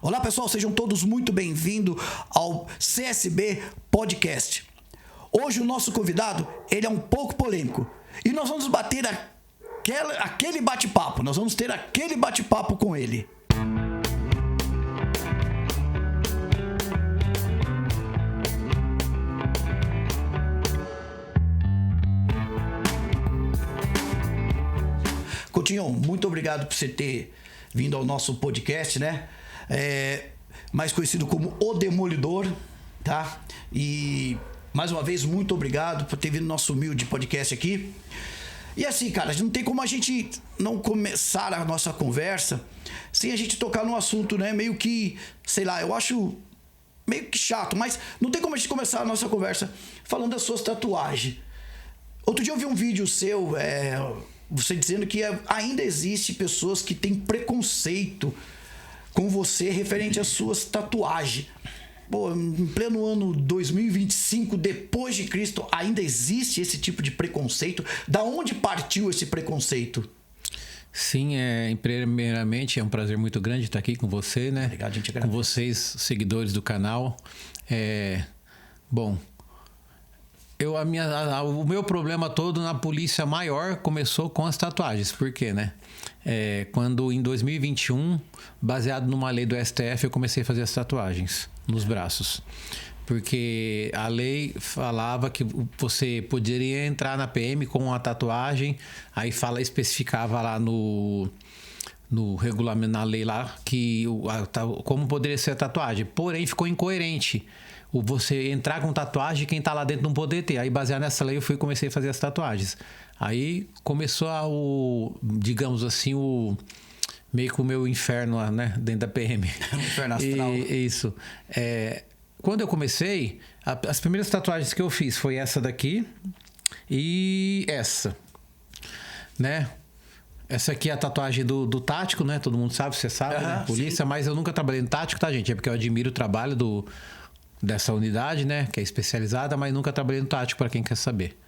Olá pessoal, sejam todos muito bem-vindos ao CSB Podcast. Hoje o nosso convidado, ele é um pouco polêmico e nós vamos bater aquele bate-papo, nós vamos ter aquele bate-papo com ele. Coutinho, muito obrigado por você ter vindo ao nosso podcast, né? Mais conhecido como O Demolidor, tá? E mais uma vez, muito obrigado por ter vindo no nosso humilde podcast aqui. E assim, cara, não tem como a gente não começar a nossa conversa sem a gente tocar num assunto, né? Meio que, sei lá, eu acho meio que chato, mas não tem como a gente começar a nossa conversa falando das suas tatuagens. Outro dia eu vi um vídeo seu, você dizendo que ainda existe pessoas que têm preconceito com você referente às suas tatuagens. Pô, em pleno ano 2025, depois de Cristo, ainda existe esse tipo de preconceito? Da onde partiu esse preconceito? Sim, primeiramente é um prazer muito grande estar aqui com você, né? Obrigado, gente. Com vocês, seguidores do canal. Bom, o meu problema todo na polícia maior começou com as tatuagens. Por quê, né? Quando em 2021, baseado numa lei do STF, eu comecei a fazer as tatuagens nos braços. Porque a lei falava que você poderia entrar na PM com uma tatuagem, aí especificava lá no regulamento, na lei lá, como poderia ser a tatuagem. Porém, ficou incoerente você entrar com tatuagem e quem tá lá dentro não poder ter. Aí, baseado nessa lei, eu comecei a fazer as tatuagens. Aí começou digamos assim, meio que o meu inferno, né? Dentro da PM. Inferno astral. Isso. Quando eu comecei, as primeiras tatuagens que eu fiz foi essa daqui e essa, né? Essa aqui é a tatuagem do tático, né? Todo mundo sabe, você sabe, né? Polícia, sim. Mas eu nunca trabalhei no tático, tá, gente? É porque eu admiro o trabalho dessa unidade, né? Que é especializada, mas nunca trabalhei no tático, para quem quer saber.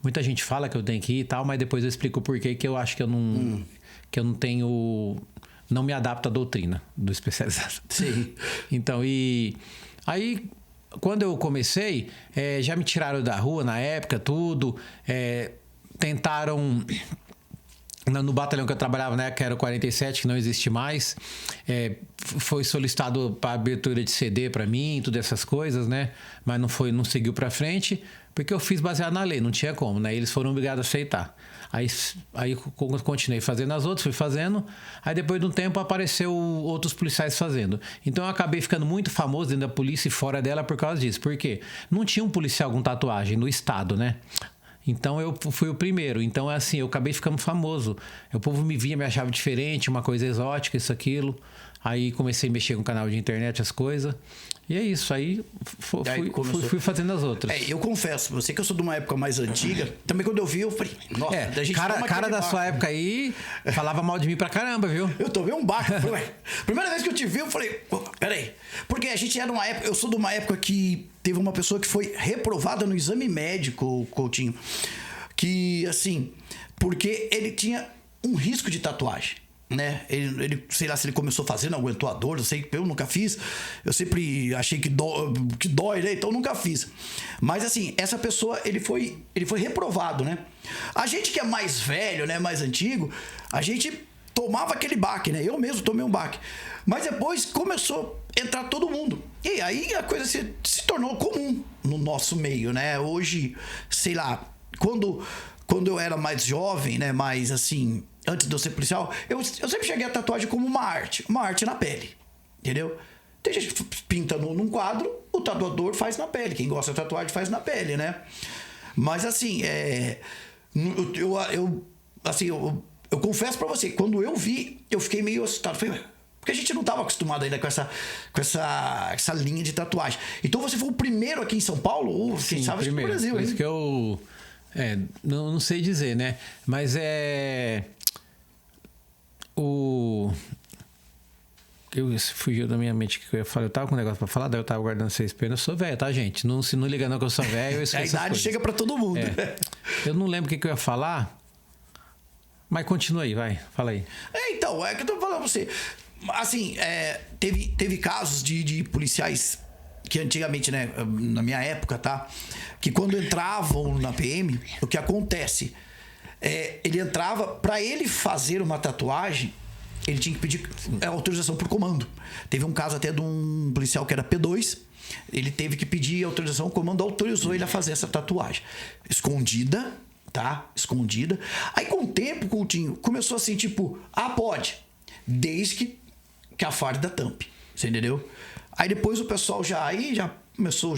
Muita gente fala que eu tenho que ir e tal, mas depois eu explico o porquê que eu acho que eu não tenho... Não me adapto à doutrina do especializado. Sim. Então, aí, quando eu comecei, já me tiraram da rua na época, tudo. Tentaram... No batalhão que eu trabalhava, né, que era o 47, que não existe mais, foi solicitado para abertura de CD para mim, todas essas coisas, né? Mas não seguiu para frente, porque eu fiz baseado na lei, não tinha como, né? Eles foram obrigados a aceitar. Aí eu continuei fazendo as outras, fui fazendo. Aí depois de um tempo apareceu outros policiais fazendo. Então eu acabei ficando muito famoso dentro da polícia e fora dela por causa disso. Por quê? Não tinha um policial com tatuagem no estado, né? Então eu fui o primeiro. Então assim, eu acabei ficando famoso. O povo me via, me achava diferente, uma coisa exótica, isso, aquilo. Aí comecei a mexer com o canal de internet, as coisas. E é isso, aí fui fazendo as outras. Eu confesso, você que eu sou de uma época mais antiga, também quando eu vi, eu falei, nossa, da gente cara da sua época aí falava mal de mim pra caramba, viu? Eu tomei um baque. Primeira vez que eu te vi, eu falei, peraí. Porque a gente era uma época, eu sou de uma época que teve uma pessoa que foi reprovada no exame médico, Coutinho, que assim, porque ele tinha um risco de tatuagem. Né? Ele, sei lá se ele começou fazendo, aguentou a dor, eu nunca fiz. Eu sempre achei que dói, né? Então nunca fiz. Mas assim, essa pessoa, ele foi reprovado, né? A gente que é mais velho, né? Mais antigo, a gente tomava aquele baque, né? Eu mesmo tomei um baque. Mas depois começou a entrar todo mundo. E aí a coisa se tornou comum no nosso meio, né? Hoje, sei lá, quando eu era mais jovem, né? Mais assim, antes de eu ser policial, eu sempre cheguei a tatuagem como uma arte na pele, entendeu? Tem gente que pinta num quadro, o tatuador faz na pele, quem gosta de tatuagem faz na pele, né? Mas assim, eu confesso pra você, quando eu vi, eu fiquei meio assustado, porque a gente não estava acostumado ainda com essa linha de tatuagem. Então você foi o primeiro aqui em São Paulo, ou quem sabe aqui no Brasil, por isso que eu não sei dizer, né? Mas fugiu da minha mente que eu ia falar. Eu tava com um negócio pra falar, daí eu tava guardando 6 penas. Eu sou velho, tá, gente? Se não liga não que eu sou velho, eu esqueço. A idade chega pra todo mundo. Eu não lembro o que eu ia falar, mas continua aí, vai. Fala aí. Então, é que eu tô falando pra você. assim, teve casos de policiais que antigamente, né, na minha época, tá? Que quando entravam na PM, o que acontece? Ele entrava, pra ele fazer uma tatuagem, ele tinha que pedir autorização por comando. Teve um caso até de um policial que era P2, ele teve que pedir autorização, o comando autorizou ele a fazer essa tatuagem. Escondida, tá? Escondida. Aí com o tempo, Coutinho, começou assim, tipo, pode, desde que a farda tampe, você entendeu? Aí depois o pessoal já começou,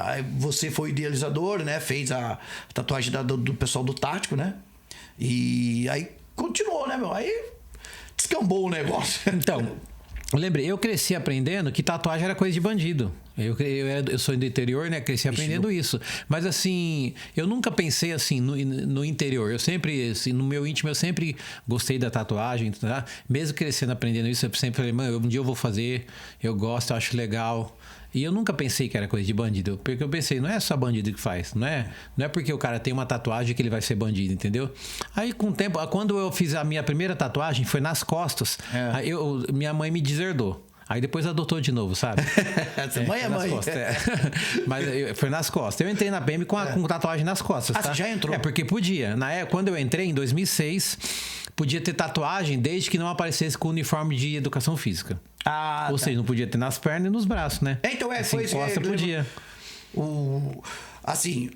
aí você foi idealizador, né? Fez a tatuagem do pessoal do Tático, né? E aí continuou, né, meu? Aí descambou o negócio. Então, lembrei, eu cresci aprendendo que tatuagem era coisa de bandido. Eu sou do interior, né? Cresci aprendendo isso. Mas assim, eu nunca pensei assim no interior. Eu sempre, assim, no meu íntimo, eu sempre gostei da tatuagem, tá? Mesmo crescendo aprendendo isso, eu sempre falei, mano, um dia eu vou fazer, eu gosto, eu acho legal. E eu nunca pensei que era coisa de bandido. Porque eu pensei, não é só bandido que faz. Não é porque o cara tem uma tatuagem que ele vai ser bandido, entendeu? Aí, com o tempo, quando eu fiz a minha primeira tatuagem, foi nas costas. Aí minha mãe me deserdou. Aí depois adotou de novo, sabe? Mãe é mãe. Costas, Mas foi nas costas. Eu entrei na PM com tatuagem nas costas, tá? Você já entrou? Porque podia. Na época, quando eu entrei, em 2006, podia ter tatuagem desde que não aparecesse com uniforme de educação física. Ou seja, não podia ter nas pernas e nos braços, né? Então assim, foi costa podia. Assim,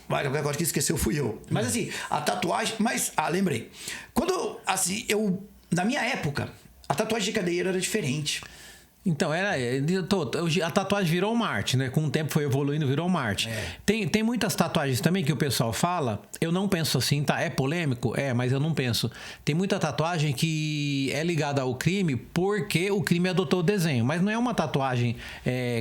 agora que esqueceu fui eu. Mas assim, a tatuagem... lembrei. Quando, assim, na minha época, a tatuagem de cadeira era diferente. Então, a tatuagem virou uma arte, né? Com o tempo foi evoluindo, virou uma arte. Tem muitas tatuagens também que o pessoal fala, eu não penso assim, tá? É polêmico? Mas eu não penso. Tem muita tatuagem que é ligada ao crime porque o crime adotou o desenho, mas não é uma tatuagem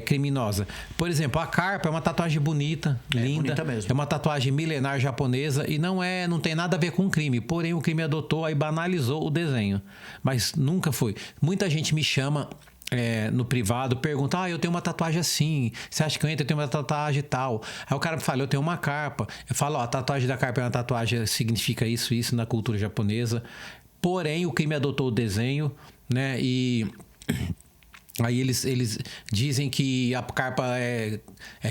criminosa. Por exemplo, a carpa é uma tatuagem bonita, linda. Bonita mesmo. É uma tatuagem milenar japonesa e não tem nada a ver com crime. Porém, o crime adotou, aí banalizou o desenho. Mas nunca foi. Muita gente me chama... no privado, pergunta, eu tenho uma tatuagem assim, você acha que eu entro? Eu tenho uma tatuagem tal. Aí o cara me fala, eu tenho uma carpa. Eu falo, a tatuagem da carpa é uma tatuagem, significa isso na cultura japonesa. Porém, o crime adotou o desenho, né? E aí eles dizem que a carpa é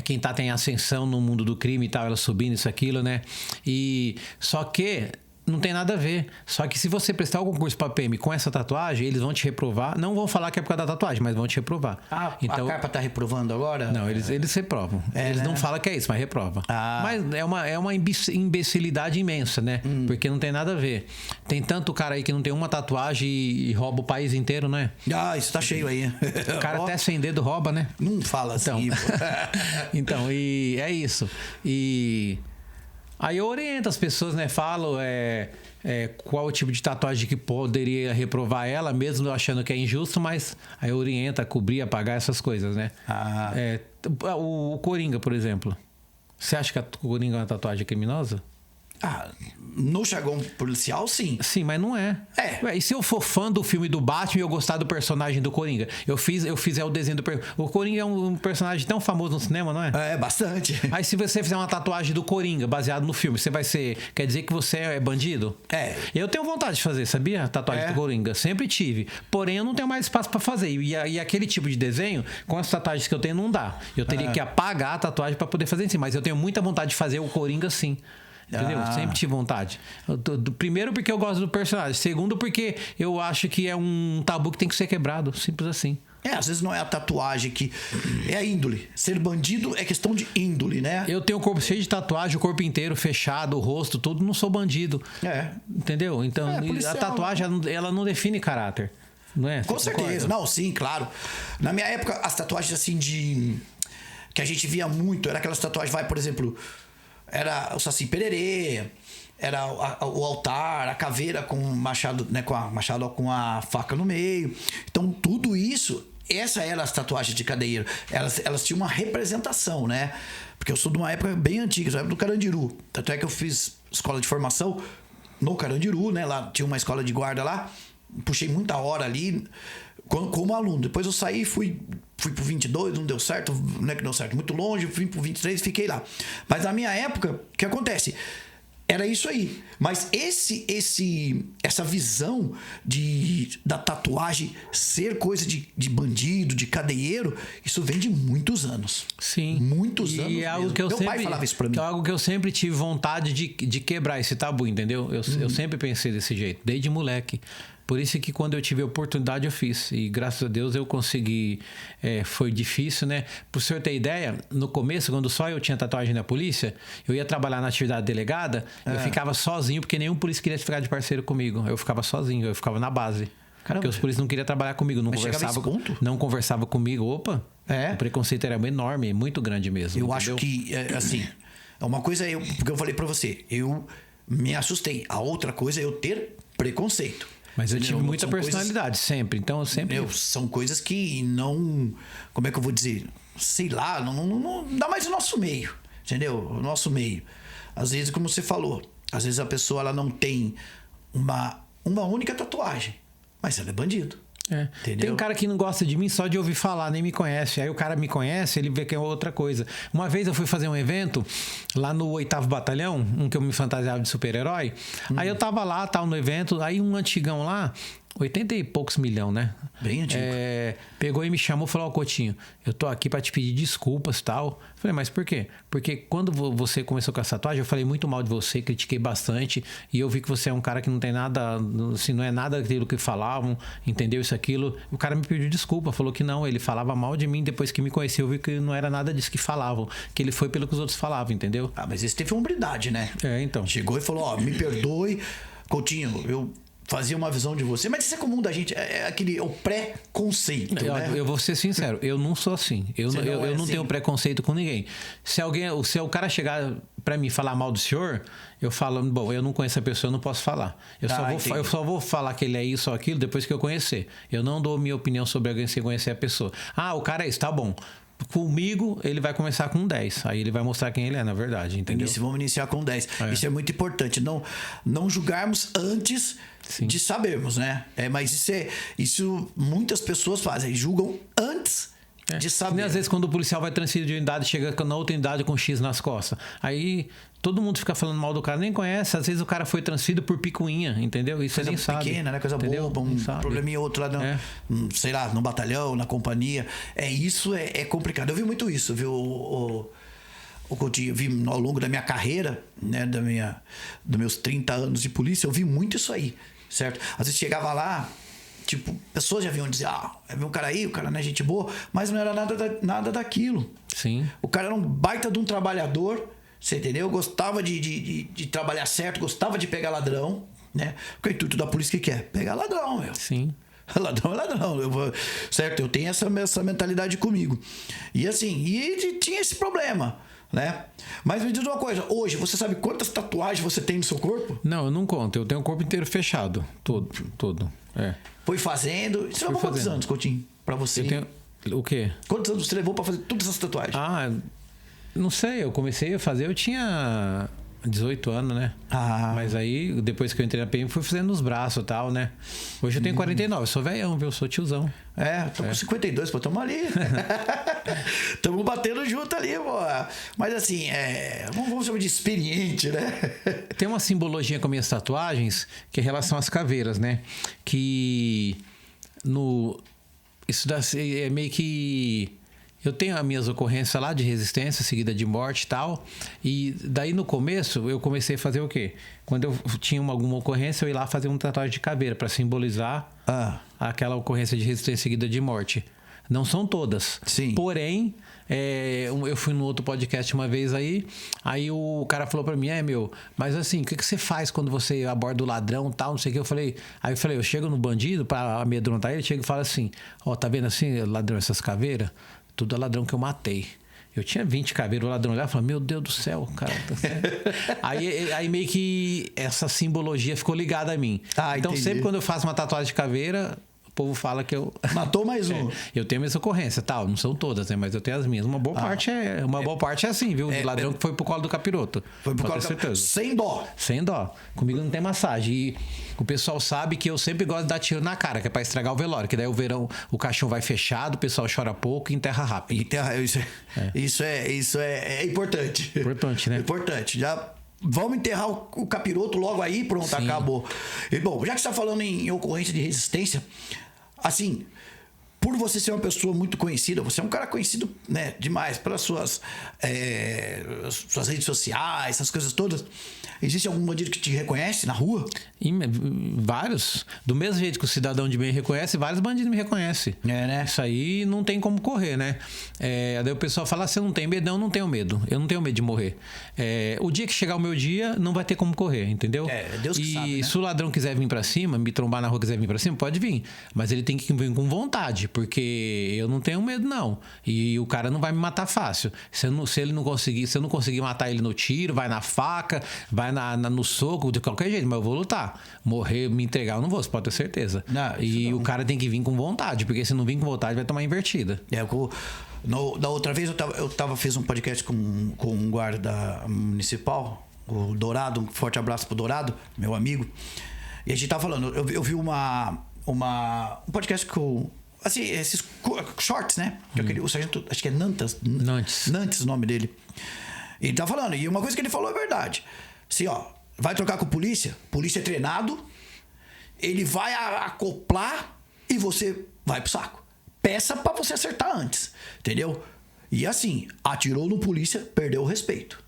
quem tem ascensão no mundo do crime e tal, ela subindo isso, aquilo, né? E só que não tem nada a ver. Só que se você prestar o concurso para PM com essa tatuagem, eles vão te reprovar. Não vão falar que é por causa da tatuagem, mas vão te reprovar. Então, a carpa tá reprovando agora? Não, eles reprovam. Eles não falam que é isso, mas reprovam. Mas é uma imbecilidade imensa, né? Porque não tem nada a ver. Tem tanto cara aí que não tem uma tatuagem e rouba o país inteiro, né? Isso tá cheio aí. O cara até sem dedo rouba, né? Não fala assim. Então, e é isso. E... aí eu oriento as pessoas, né? Falo qual o tipo de tatuagem que poderia reprovar ela, mesmo achando que é injusto, mas aí eu oriento a cobrir, a pagar essas coisas, né? O Coringa, por exemplo. Você acha que a Coringa é uma tatuagem criminosa? No jargão policial, sim. Sim, mas não é. E se eu for fã do filme do Batman e eu gostar do personagem do Coringa? Eu fiz o desenho do... O Coringa é um personagem tão famoso no cinema, não é? Bastante. Aí se você fizer uma tatuagem do Coringa baseado no filme, você vai ser... Quer dizer que você é bandido? Eu tenho vontade de fazer, sabia? Tatuagem do Coringa. Sempre tive. Porém, eu não tenho mais espaço pra fazer. E aquele tipo de desenho, com as tatuagens que eu tenho, não dá. Eu teria que apagar a tatuagem pra poder fazer em si. Mas eu tenho muita vontade de fazer o Coringa sim. Entendeu? Sempre tive vontade. Primeiro porque eu gosto do personagem. Segundo porque eu acho que é um tabu que tem que ser quebrado. Simples assim. Às vezes não é a tatuagem que... é a índole. Ser bandido é questão de índole, né? Eu tenho o corpo cheio de tatuagem, o corpo inteiro fechado, o rosto, tudo. Não sou bandido. Entendeu? Então, a tatuagem, ela não define caráter. Não é? Com certeza. Não, sim, claro. Na minha época, as tatuagens assim que a gente via muito, era aquelas tatuagens, por exemplo... era o Saci Pererê, era o altar, a caveira com machado, né, com a faca no meio. Então, tudo isso, essa era as tatuagens de cadeiro. Elas tinham uma representação, né? Porque eu sou de uma época bem antiga, sou da época do Carandiru. Tanto é que eu fiz escola de formação no Carandiru, né? Lá tinha uma escola de guarda lá. Puxei muita hora ali como aluno. Depois eu saí, fui pro 22, não deu certo, não é que deu certo, muito longe, fui pro 23, fiquei lá. Mas na minha época, o que acontece? era isso aí. Mas essa visão da tatuagem ser coisa de bandido, de cadeieiro, isso vem de muitos anos. Sim. Muitos anos. E é algo que eu Meu sempre, pai falava isso pra mim. É algo que eu sempre tive vontade de quebrar esse tabu, entendeu? Eu sempre pensei desse jeito, desde moleque. Por isso que quando eu tive a oportunidade eu fiz. E graças a Deus eu consegui. Foi difícil, né? Para o senhor ter ideia, no começo, quando só eu tinha tatuagem na polícia, eu ia trabalhar na atividade delegada, eu ficava sozinho, porque nenhum polícia queria ficar de parceiro comigo. Eu ficava sozinho, eu ficava na base. Caramba. Porque os polícias não queriam trabalhar comigo, não conversava comigo. Opa! O preconceito era enorme, muito grande mesmo. Eu entendeu? acho que, assim, é uma coisa, porque eu falei pra você, eu me assustei. A outra coisa é eu ter preconceito. Mas eu tive muita São personalidade sempre, então eu sempre... são coisas que não... Como é que eu vou dizer? Sei lá, não dá mais o nosso meio, entendeu? O nosso meio. Às vezes, como você falou, às vezes a pessoa ela não tem uma única tatuagem, mas ela é bandido. Tem um cara que não gosta de mim só de ouvir falar, nem me conhece. Aí o cara me conhece, ele vê que é outra coisa. Uma vez eu fui fazer um evento lá no 8º Batalhão, um que eu me fantasiava de super-herói. Aí eu tava lá, tal, no evento, aí um antigão lá, 80 e poucos milhão, né? Bem antigo. Pegou e me chamou e falou: Coutinho, eu tô aqui pra te pedir desculpas e tal. Falei, mas por quê? Porque quando você começou com essa tatuagem, eu falei muito mal de você, critiquei bastante. E eu vi que você é um cara que não tem nada, assim, não é nada daquilo que falavam, entendeu? Isso, aquilo. O cara me pediu desculpa, falou que não, ele falava mal de mim. Depois que me conheceu, eu vi que não era nada disso que falavam, que ele foi pelo que os outros falavam, entendeu? Mas esse teve hombridade, né? Então. Chegou e falou: me perdoe, Coutinho, eu fazia uma visão de você, mas isso é comum da gente, o pré-conceito, né? Eu vou ser sincero, eu não sou assim. Eu não tenho preconceito com ninguém. Se o cara chegar pra mim falar mal do senhor, eu falo, bom, eu não conheço a pessoa, eu não posso falar. Eu só vou falar que ele é isso ou aquilo depois que eu conhecer. Eu não dou minha opinião sobre alguém sem conhecer a pessoa. O cara é isso, tá bom. Comigo, ele vai começar com 10. Aí ele vai mostrar quem ele é, na verdade, entendeu? Vamos iniciar com 10. Isso é muito importante. Não julgarmos antes de sabermos, né? Mas isso muitas pessoas fazem. Julgam antes de saber. E às vezes quando o policial vai transferir de unidade, chega na outra unidade com X nas costas. Aí todo mundo fica falando mal do cara, nem conhece. Às vezes o cara foi transferido por picuinha, entendeu? Isso coisa nem sabe. Coisa pequena, né? Coisa boba, um probleminha outro lá, sei lá, no batalhão, na companhia. Isso é complicado. Eu vi muito isso, viu, o Coutinho? Eu vi ao longo da minha carreira, né? Dos meus 30 anos de polícia, eu vi muito isso aí, certo? Às vezes chegava lá, tipo, pessoas já vinham dizer: é um cara aí, o cara não é gente boa, mas não era nada daquilo. Sim. O cara era um baita de um trabalhador, você entendeu? Gostava de trabalhar certo, gostava de pegar ladrão, né? Porque o intuito da polícia que é? Pegar ladrão, meu. Sim. Ladrão é ladrão, certo? Eu tenho essa mentalidade comigo. E assim, tinha esse problema, né? Mas me diz uma coisa, hoje, você sabe quantas tatuagens você tem no seu corpo? Não, eu não conto, eu tenho o corpo inteiro fechado, todo. Foi fazendo. Você levou quantos anos, Coutinho, pra você? Eu tenho... O quê? Quantos anos você levou pra fazer todas essas tatuagens? Não sei, eu comecei a fazer, eu tinha 18 anos, né? Mas aí, depois que eu entrei na PM, fui fazendo nos braços e tal, né? Hoje eu tenho 49, eu sou velhão, viu? Eu sou tiozão. Tô com 52, pô, tamo ali. Tamo batendo junto ali, pô. Mas assim, vamos chamar de experiente, né? Tem uma simbologia com minhas tatuagens, que é em relação às caveiras, né? Que isso é meio que... Eu tenho as minhas ocorrências lá de resistência, seguida de morte e tal. E daí no começo eu comecei a fazer o quê? Quando eu tinha alguma ocorrência, eu ia lá fazer uma tatuagem de caveira para simbolizar aquela ocorrência de resistência seguida de morte. Não são todas. Sim. Porém, eu fui no outro podcast uma vez aí o cara falou para mim: mas assim, o que você faz quando você aborda o ladrão e tal, não sei o que. Eu falei, eu chego no bandido para amedrontar ele, chego e falo assim: tá vendo assim, ladrão, essas caveiras? Tudo é ladrão que eu matei. Eu tinha 20 caveiras, o ladrão olhava e falava: meu Deus do céu, cara. aí meio que essa simbologia ficou ligada a mim. Então entendi. Sempre quando eu faço uma tatuagem de caveira, o povo fala que eu... Matou mais um. Eu tenho minhas ocorrências, tal. Não são todas, né? Mas eu tenho as minhas. Uma boa parte é assim, viu? De ladrão que foi pro colo do capiroto. Foi pro colo do capiroto. Sem dó. Sem dó. Comigo não tem massagem. E o pessoal sabe que eu sempre gosto de dar tiro na cara, que é pra estragar o velório. Que daí o verão, o caixão vai fechado, o pessoal chora pouco e enterra rápido. Isso é importante. Importante, né? Importante. Já vamos enterrar o capiroto logo aí, pronto, Sim. acabou. E, bom, já que você está falando em ocorrência de resistência, assim, por você ser uma pessoa muito conhecida, você é um cara conhecido, né, demais pelas suas redes sociais, essas coisas todas. Existe algum bandido que te reconhece na rua? E vários. Do mesmo jeito que o cidadão de bem reconhece, vários bandidos me reconhecem. É, né? Isso aí não tem como correr, né? Daí o pessoal fala, você não tem medo? Não, eu não tenho medo. Eu não tenho medo de morrer. O dia que chegar o meu dia, não vai ter como correr, entendeu? Deus que sabe, né? E se o ladrão quiser vir pra cima, me trombar na rua, quiser vir pra cima, pode vir. Mas ele tem que vir com vontade, porque eu não tenho medo, não. E o cara não vai me matar fácil. Se eu não conseguir matar ele no tiro, vai na faca, vai no soco, de qualquer jeito, mas eu vou lutar. Morrer, me entregar, eu não vou, você pode ter certeza. Não, e o cara tem que vir com vontade, porque se não vir com vontade, vai tomar invertida. Da outra vez fiz um podcast com um guarda municipal, o Dourado, um forte abraço pro Dourado, meu amigo. E a gente tava falando, eu vi um podcast com, assim, esses shorts, né? O sargento, acho que é Nantes o nome dele. Ele tá falando, e uma coisa que ele falou é verdade. Assim, ó, vai trocar com polícia é treinado, ele vai acoplar e você vai pro saco. Peça pra você acertar antes, entendeu? E assim, atirou no polícia, perdeu o respeito.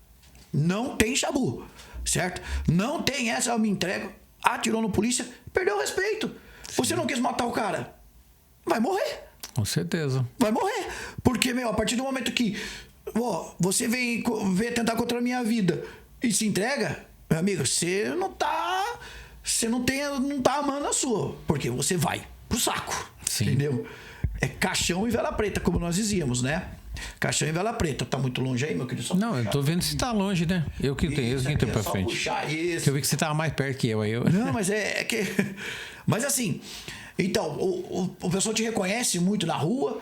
Não tem chabu, certo? Não tem essa, eu me entrego, atirou no polícia, perdeu o respeito. Sim. Você não quis matar o cara, vai morrer. Com certeza. Vai morrer. Porque, a partir do momento que você vem tentar contra a minha vida e se entrega, meu amigo, você não tá amando a sua, porque você vai pro saco. Sim. Entendeu? É caixão e vela preta, como nós dizíamos, né? Caixão e vela preta. Tá muito longe aí, meu querido? Não, eu tô vendo se tá longe, né? Eu que tenho pra frente. Puxar isso. Que eu vi que você tava mais perto que eu. Aí Não, mas é que... Mas assim... Então, o pessoal te reconhece muito na rua.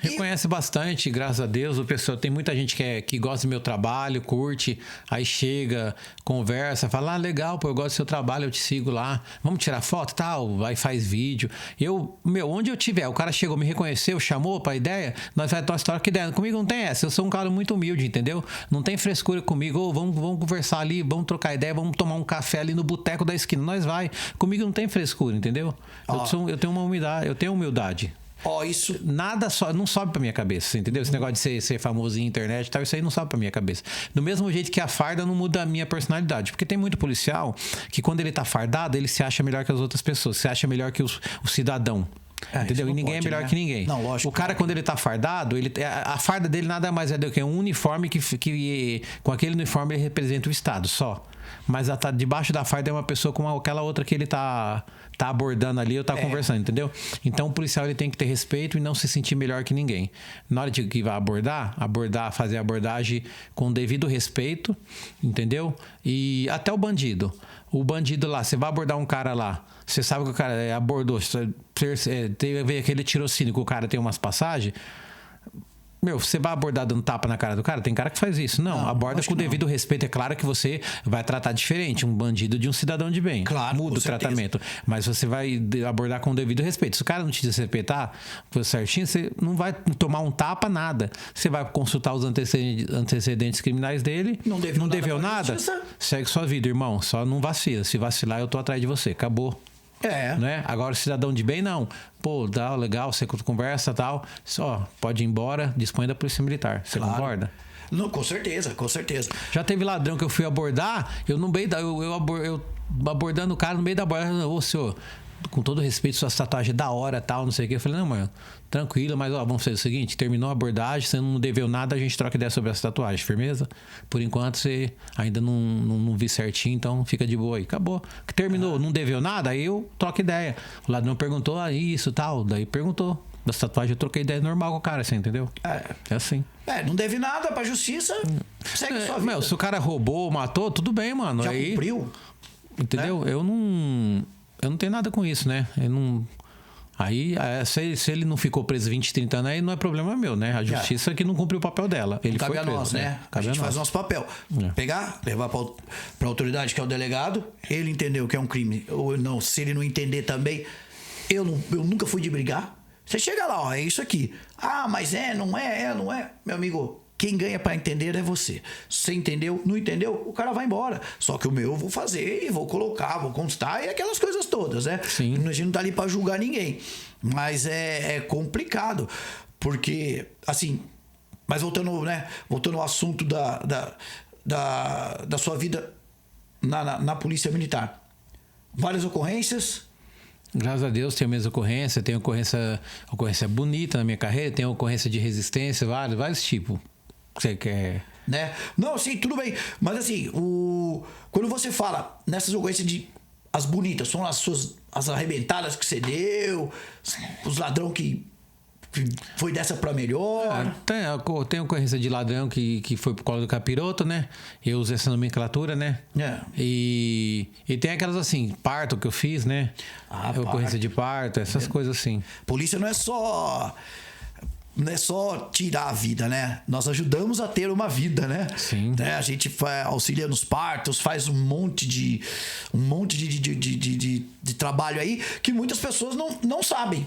Reconhece bastante, graças a Deus. O pessoal, tem muita gente que gosta do meu trabalho, curte, aí chega, conversa, fala, legal, pô, eu gosto do seu trabalho, eu te sigo lá, vamos tirar foto e tal, aí faz vídeo. Onde eu tiver, o cara chegou, me reconheceu, chamou pra ideia, nós vamos ter uma história que ideia. Comigo não tem essa, eu sou um cara muito humilde, entendeu? Não tem frescura comigo, vamos conversar ali, vamos trocar ideia, vamos tomar um café ali no boteco da esquina, nós vai. Comigo não tem frescura, entendeu? Eu tenho humildade. Isso... Nada não sobe pra minha cabeça, entendeu? Esse negócio de ser famoso em internet e tal, isso aí não sobe pra minha cabeça. Do mesmo jeito que a farda não muda a minha personalidade. Porque tem muito policial que quando ele tá fardado, ele se acha melhor que as outras pessoas, se acha melhor que o cidadão. Entendeu? E ninguém é melhor que ninguém. Não, lógico. O cara, quando ele tá fardado, a farda dele nada mais é do que um uniforme que com aquele uniforme ele representa o Estado, só. Mas debaixo da farda é uma pessoa com aquela outra que ele tá abordando ali ou tá conversando, entendeu? Então o policial ele tem que ter respeito e não se sentir melhor que ninguém. Na hora de que vai fazer a abordagem com devido respeito, entendeu? E até o bandido lá, você vai abordar um cara lá, você sabe que o cara abordou, teve aquele tirocínio que o cara tem umas passagens. Você vai abordar dando tapa na cara do cara? Tem cara que faz isso. Não, aborda com o devido respeito. É claro que você vai tratar diferente um bandido de um cidadão de bem. Claro, muda o tratamento. Mas você vai abordar com o devido respeito. Se o cara não te desrespeitar certinho, você não vai tomar um tapa, nada. Você vai consultar os antecedentes criminais dele. Não deveu nada? Segue sua vida, irmão. Só não vacila. Se vacilar, eu tô atrás de você. Acabou. Né? Agora, cidadão de bem, não. Pô, dá legal, você conversa e tal. Só, pode ir embora, dispõe da polícia militar. Você concorda? Não, com certeza, com certeza. Já teve ladrão que eu fui abordar, eu abordando o cara no meio da borda. Ô, senhor, com todo respeito, suas tatuagens da hora tal, não sei o que. Eu falei, não, mano, tranquilo, mas vamos fazer o seguinte, terminou a abordagem, você não deveu nada, a gente troca ideia sobre essa tatuagem, firmeza? Por enquanto você ainda não vi certinho, então fica de boa aí. Acabou. Terminou, não deveu nada, aí eu troco ideia. O ladrão perguntou, isso tal, daí perguntou. Das tatuagens eu troquei ideia normal com o cara, você entendeu? É assim. Não deve nada pra justiça, segue sua vida. Se o cara roubou, matou, tudo bem, mano. Já aí, cumpriu. Entendeu? Né? Eu não tenho nada com isso, né? Eu não... Aí, se ele não ficou preso 20, 30 anos, aí não é problema meu, né? A justiça que não cumpriu o papel dela. Ele cabe foi preso, a nós, né? A gente faz o nosso papel. Pegar, levar pra autoridade, que é o delegado, ele entendeu que é um crime ou não. Se ele não entender também, eu nunca fui de brigar. Você chega lá, é isso aqui. Mas não é. Meu amigo, quem ganha para entender é você. Você entendeu? Não entendeu? O cara vai embora. Só que o meu eu vou fazer e vou colocar, vou constar e aquelas coisas todas, né? Sim. A gente não tá ali para julgar ninguém. Mas é complicado. Porque, assim... Mas voltando, né? Voltando ao assunto da sua vida na Polícia Militar. Várias ocorrências... Graças a Deus, tenho a mesma ocorrência, tenho ocorrência bonita na minha carreira, tenho ocorrência de resistência, vários tipos. Você quer... Né? Não, sim, tudo bem. Mas assim, quando você fala nessas ocorrências as bonitas, são as arrebentadas que você deu, os ladrão que foi dessa pra melhor. Tem ocorrência de ladrão que foi por causa do capiroto, né? Eu usei essa nomenclatura, né? É. E tem aquelas assim, parto que eu fiz, né? Ocorrência de parto, essas coisas assim. Polícia não é só tirar a vida, né? Nós ajudamos a ter uma vida, né? Sim. Né? A gente auxilia nos partos, faz um monte de trabalho aí que muitas pessoas não sabem.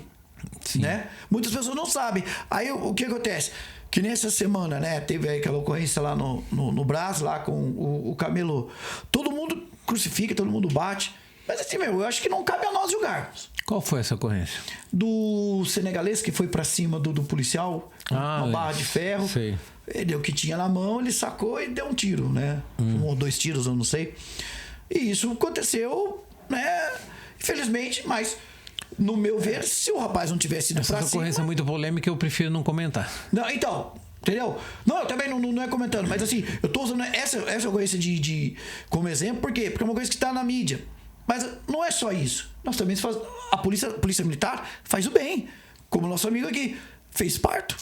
Sim. Né? Muitas pessoas não sabem. Aí o que acontece? Que nessa semana, né? Teve aí aquela ocorrência lá no Brás, lá com o Camelo. Todo mundo crucifica, todo mundo bate. Mas assim, eu acho que não cabe a nós julgarmos. Qual foi essa ocorrência? Do senegalês que foi pra cima do policial, uma barra de ferro. Sei. Ele deu o que tinha na mão, ele sacou e deu um tiro, né? Um ou dois tiros, eu não sei. E isso aconteceu, né? Infelizmente, mas no meu ver, se o rapaz não tivesse ido pra cima... Essa ocorrência é muito polêmica, eu prefiro não comentar. Não, então, entendeu? Não, eu também não é comentando, mas assim, eu tô usando essa ocorrência como exemplo, por quê? Porque é uma coisa que tá na mídia. Mas não é só isso. Nós também a polícia militar faz o bem. Como o nosso amigo aqui fez parto,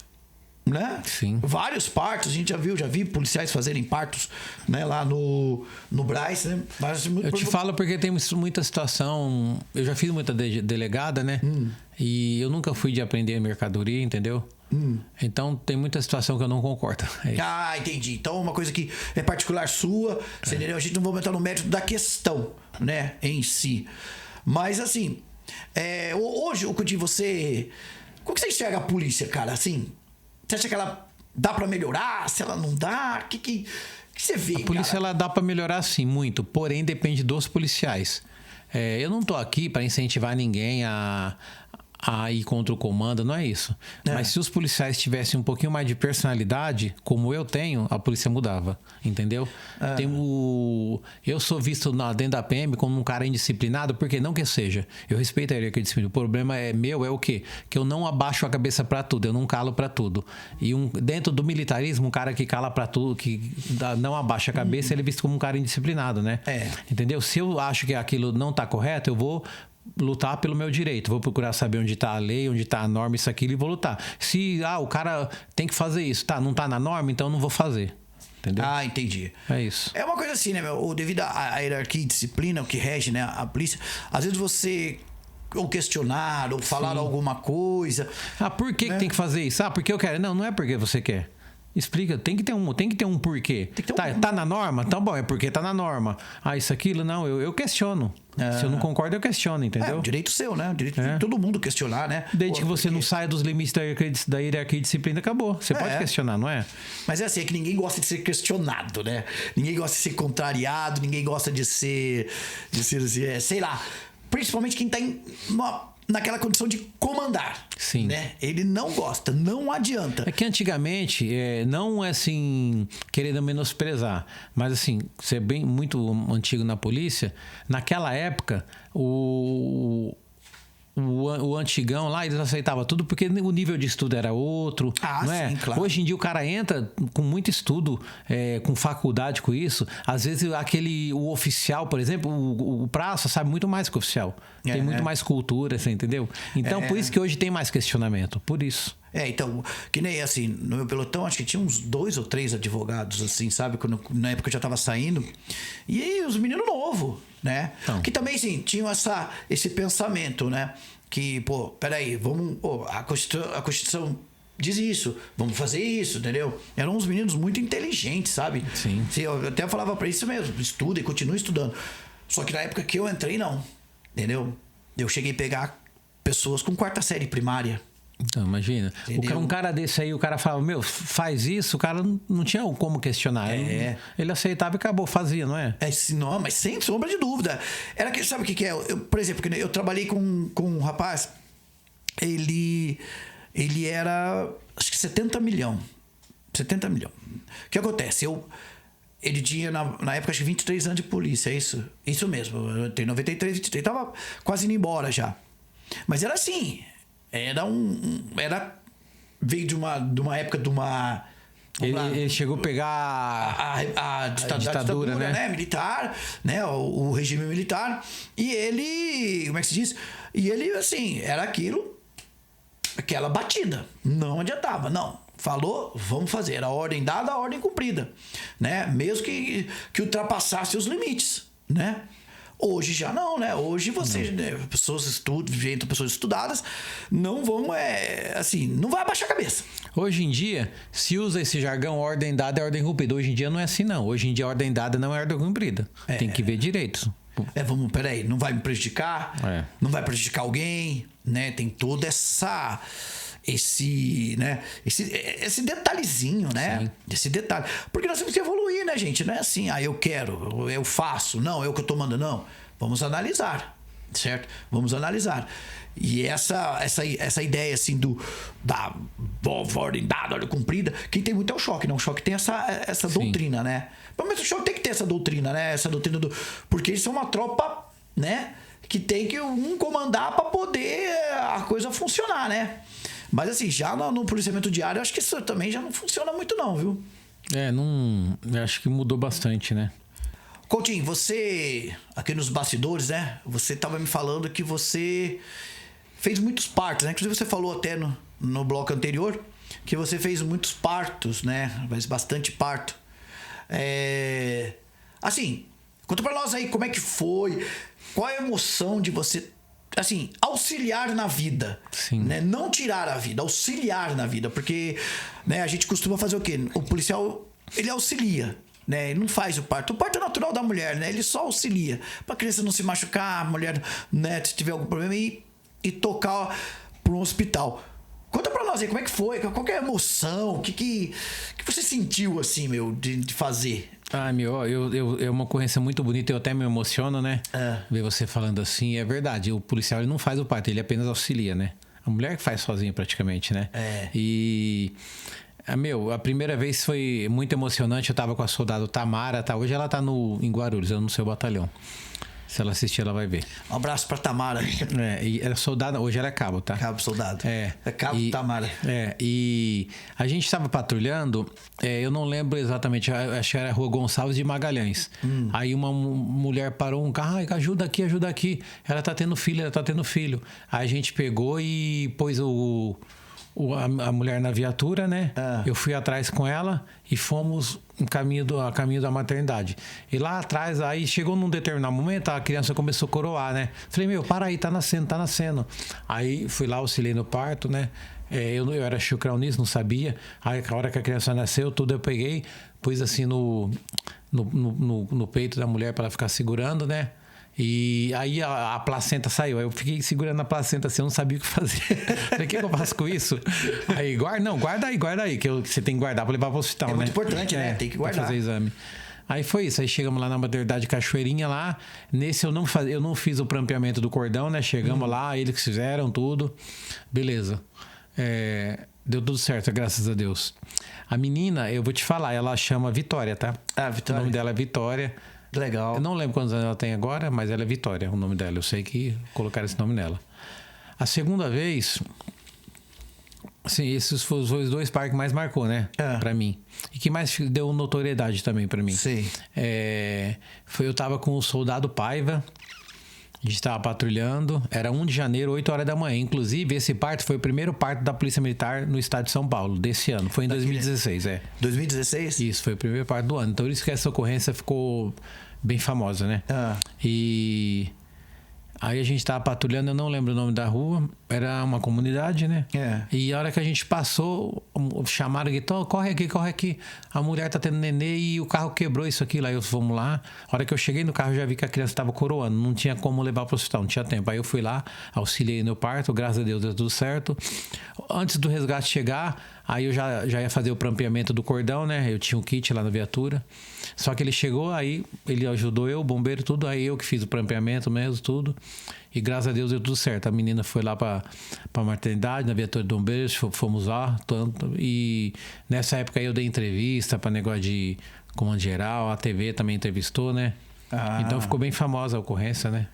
né? Sim. Vários partos, a gente já vi policiais fazerem partos, né? Lá no Brás, né? Mas, eu te falo porque tem muita situação. Eu já fiz muita delegada, né? E eu nunca fui de aprender mercadoria, entendeu? Então tem muita situação que eu não concordo. Ah, entendi. Então uma coisa que é particular sua, você entendeu? A gente não vai entrar no mérito da questão, né? Em si. Mas assim, hoje, o que você... Como que você enxerga a polícia, cara? Assim, você acha que ela dá pra melhorar? Se ela não dá? O que você vê, A polícia, ela dá pra melhorar sim, muito. Porém, depende dos policiais. Eu não tô aqui pra incentivar ninguém a ir contra o comando, não é isso. Mas se os policiais tivessem um pouquinho mais de personalidade, como eu tenho, a polícia mudava, entendeu? Eu sou visto dentro da PM como um cara indisciplinado, porque não que seja. Eu respeito a hierarquia de disciplina. O problema é o quê? Que eu não abaixo a cabeça pra tudo, eu não calo pra tudo. E dentro do militarismo, um cara que cala pra tudo, que não abaixa a cabeça, ele é visto como um cara indisciplinado, né? Entendeu? Se eu acho que aquilo não tá correto, eu vou lutar pelo meu direito, vou procurar saber onde tá a lei, onde tá a norma, isso, aquilo, e vou lutar. Se o cara tem que fazer isso, não tá na norma, então eu não vou fazer. Entendeu? Ah, entendi. É isso. É uma coisa assim, né, meu? Devido à hierarquia e disciplina, o que rege, né, a polícia, às vezes você ou questionar, ou falar alguma coisa. Por que tem que fazer isso? Porque eu quero. Não é porque você quer. Explica, tem que ter um porquê. Tá na norma? Então, bom, é porque tá na norma. Isso, aquilo, não, eu questiono. Se eu não concordo, eu questiono, entendeu? O direito seu, né? O direito de todo mundo questionar, né? Desde que você não saia dos limites da hierarquia e disciplina, acabou. Você pode questionar, não é? Mas é assim, é que ninguém gosta de ser questionado, né? Ninguém gosta de ser contrariado, ninguém gosta de ser sei lá. Principalmente quem tá naquela condição de comandar. Sim. Né? Ele não gosta, não adianta. É que antigamente, não é assim, querendo menosprezar, mas assim, ser bem muito antigo na polícia, naquela época, o antigão lá, eles aceitavam tudo porque o nível de estudo era outro, não é? Sim, claro. Hoje em dia o cara entra com muito estudo, com faculdade com isso. Às vezes o oficial, por exemplo, o praça sabe muito mais que o oficial. Tem muito mais cultura, você entendeu? Então, por isso que hoje tem mais questionamento, por isso. Então, que nem assim, no meu pelotão, acho que tinha uns 2 ou 3 advogados, assim, sabe? Na época eu já tava saindo. E aí, os meninos novos, né? Então. Que também, sim, tinham esse pensamento, né? Que, peraí, vamos... a Constituição diz isso, vamos fazer isso, entendeu? Eram uns meninos muito inteligentes, sabe? Sim. Eu até falava pra isso mesmo, estuda e continua estudando. Só que na época que eu entrei, não, entendeu? Eu cheguei a pegar pessoas com 4ª série primária, Então, imagina. Um cara desse aí, o cara falava, meu, faz isso, o cara não tinha como questionar. Ele aceitava e acabou, fazia, não é? Não, mas sem sombra de dúvida. Era que, sabe o que é? Por exemplo, eu trabalhei com um rapaz, ele era, acho que 70 milhão. 70 milhões. O que acontece? Ele tinha, na época, acho que 23 anos de polícia, é isso? Isso mesmo. Eu tenho 93, 23, tava quase indo embora já. Mas era assim... Veio de uma época de uma... Ele chegou a pegar a ditadura, né? Militar, né? O regime militar. E ele... Como é que se diz? E ele, assim, era aquela batida. Não adiantava, não. Falou, vamos fazer. Era a ordem dada, a ordem cumprida. Né? Mesmo que ultrapassasse os limites, né? Hoje já não, né? Hoje você, né, pessoas estudadas, não vão, assim, não vai abaixar a cabeça. Hoje em dia, se usa esse jargão, ordem dada é ordem cumprida. Hoje em dia não é assim, não. Hoje em dia, ordem dada não é ordem cumprida. Tem que ver direito. Peraí, não vai me prejudicar, não vai prejudicar alguém, né? Tem todo esse detalhezinho, né? Sim. Esse detalhe. Porque nós temos que evoluir, né, gente? Não é assim, eu quero, eu faço. Não, eu que eu tô mandando, não. Vamos analisar, certo? Vamos analisar. E essa ideia, assim, da ordem dada, ordem cumprida, quem tem muito é o choque, né? O choque tem essa doutrina, né? Mas o choque tem que ter essa doutrina, né? Essa doutrina porque eles são uma tropa, né? Que tem que comandar para poder a coisa funcionar, né? Mas assim, já no policiamento diário, eu acho que isso também já não funciona muito não, viu? Eu acho que mudou bastante, né? Coutinho, você, aqui nos bastidores, né? Você tava me falando que você fez muitos partos, né? Inclusive você falou até no bloco anterior que você fez muitos partos, né? Fez bastante parto. Assim, conta pra nós aí como é que foi, qual a emoção de você... Assim, auxiliar na vida. Sim. Né? Não tirar a vida, auxiliar na vida. Porque, né, a gente costuma fazer o quê? O policial, ele auxilia, né? Ele não faz o parto. O parto é natural da mulher, né? Ele só auxilia. Pra criança não se machucar, a mulher, né, se tiver algum problema, e tocar para um hospital. Conta pra nós aí, como é que foi? Qual que é a emoção? O que você sentiu, assim, meu, de fazer? É uma ocorrência muito bonita, eu até me emociono, né? Ver você falando assim, é verdade, o policial ele não faz o parto, ele apenas auxilia, né? A mulher que faz sozinha praticamente, né? E... a primeira vez foi muito emocionante, eu tava com a soldado Tamara, tá? Hoje ela tá em Guarulhos, no seu batalhão. Se ela assistir, ela vai ver. Um abraço pra Tamara. E ela é soldada, hoje ela é cabo, tá? Cabo, soldado. É cabo Tamara. E a gente estava patrulhando, eu não lembro exatamente, acho que era a Rua Gonçalves de Magalhães. Aí uma mulher parou um carro, ajuda aqui. Ela tá tendo filho. Aí a gente pegou e pôs a mulher na viatura, né? Eu fui atrás com ela e fomos a caminho da maternidade. E lá atrás, aí chegou num determinado momento, a criança começou a coroar, né? Falei, para aí, tá nascendo. Aí fui lá, auxiliei no parto, né? Eu era chucrão nisso, não sabia. Aí a hora que a criança nasceu, tudo eu peguei, pus assim no peito da mulher para ela ficar segurando, né? E aí a placenta saiu. Aí eu fiquei segurando a placenta assim, eu não sabia o que fazer. Falei, o que eu faço com isso? Aí, guarda aí, que você tem que guardar pra levar pro hospital, né? É muito importante, né? Tem que guardar. Pra fazer exame. Aí foi isso. Aí chegamos lá na maternidade Cachoeirinha lá. Nesse eu não fiz o prampeamento do cordão, né? Chegamos lá, eles fizeram tudo. Beleza. Deu tudo certo, graças a Deus. A menina, eu vou te falar, ela chama Vitória, tá? Vitória. O nome dela é Vitória. Legal. Eu não lembro quantos anos ela tem agora, mas ela é Vitória, o nome dela. Eu sei que colocaram esse nome nela. A segunda vez, assim, esses foram os dois parques que mais marcou, né? Pra mim. E que mais deu notoriedade também pra mim. Sim. Eu tava com o soldado Paiva. A gente tava patrulhando. Era 1 de janeiro, 8 horas da manhã. Inclusive, esse parto foi o primeiro parto da Polícia Militar no estado de São Paulo, desse ano. Foi em 2016, 2016? Isso, foi o primeiro parto do ano. Então, por isso que essa ocorrência ficou bem famosa, né? E Aí a gente tava patrulhando, eu não lembro o nome da rua, era uma comunidade, né? É. E a hora que a gente passou, chamaram, gritou, corre aqui, corre aqui. A mulher tá tendo nenê e o carro quebrou isso aqui. Lá eu fomos lá. A hora que eu cheguei no carro, eu já vi que a criança tava coroando. Não tinha como levar pro hospital, não tinha tempo. Aí eu fui lá, auxiliei no parto, graças a Deus deu tudo certo. Antes do resgate chegar, aí eu já ia fazer o prampeamento do cordão, né? Eu tinha um kit lá na viatura. Só que ele chegou, aí ele ajudou eu, o bombeiro, tudo. Aí eu que fiz o prampeamento mesmo, tudo. E graças a Deus deu tudo certo. A menina foi lá pra maternidade, na viatura de bombeiros, fomos lá. Tanto, e nessa época aí eu dei entrevista pra negócio de comando geral. A TV também entrevistou, né? Então ficou bem famosa a ocorrência, né?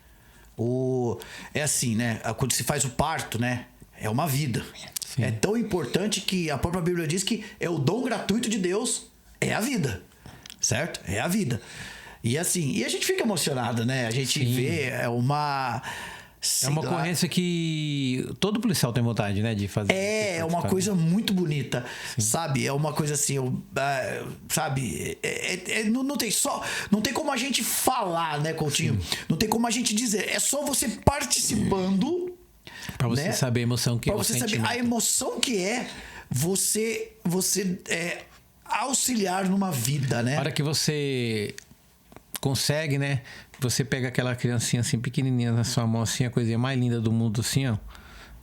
É assim, né? Quando se faz o parto, né? É uma vida. Sim. É tão importante que a própria Bíblia diz que é o dom gratuito de Deus, é a vida. Certo? É a vida. E assim, e a gente fica emocionado, né? A gente vê, é uma ocorrência que todo policial tem vontade, né? De fazer. É uma coisa muito bonita, sabe? É uma coisa assim, sabe? Não tem como a gente falar, né, Coutinho? Sim. Não tem como a gente dizer. É só você participando. Pra você, né, saber a emoção que é. Pra você saber a emoção que é você auxiliar numa vida, né? A hora que você consegue, né? Você pega aquela criancinha assim pequenininha na sua mão, assim, a coisinha mais linda do mundo, assim, ó.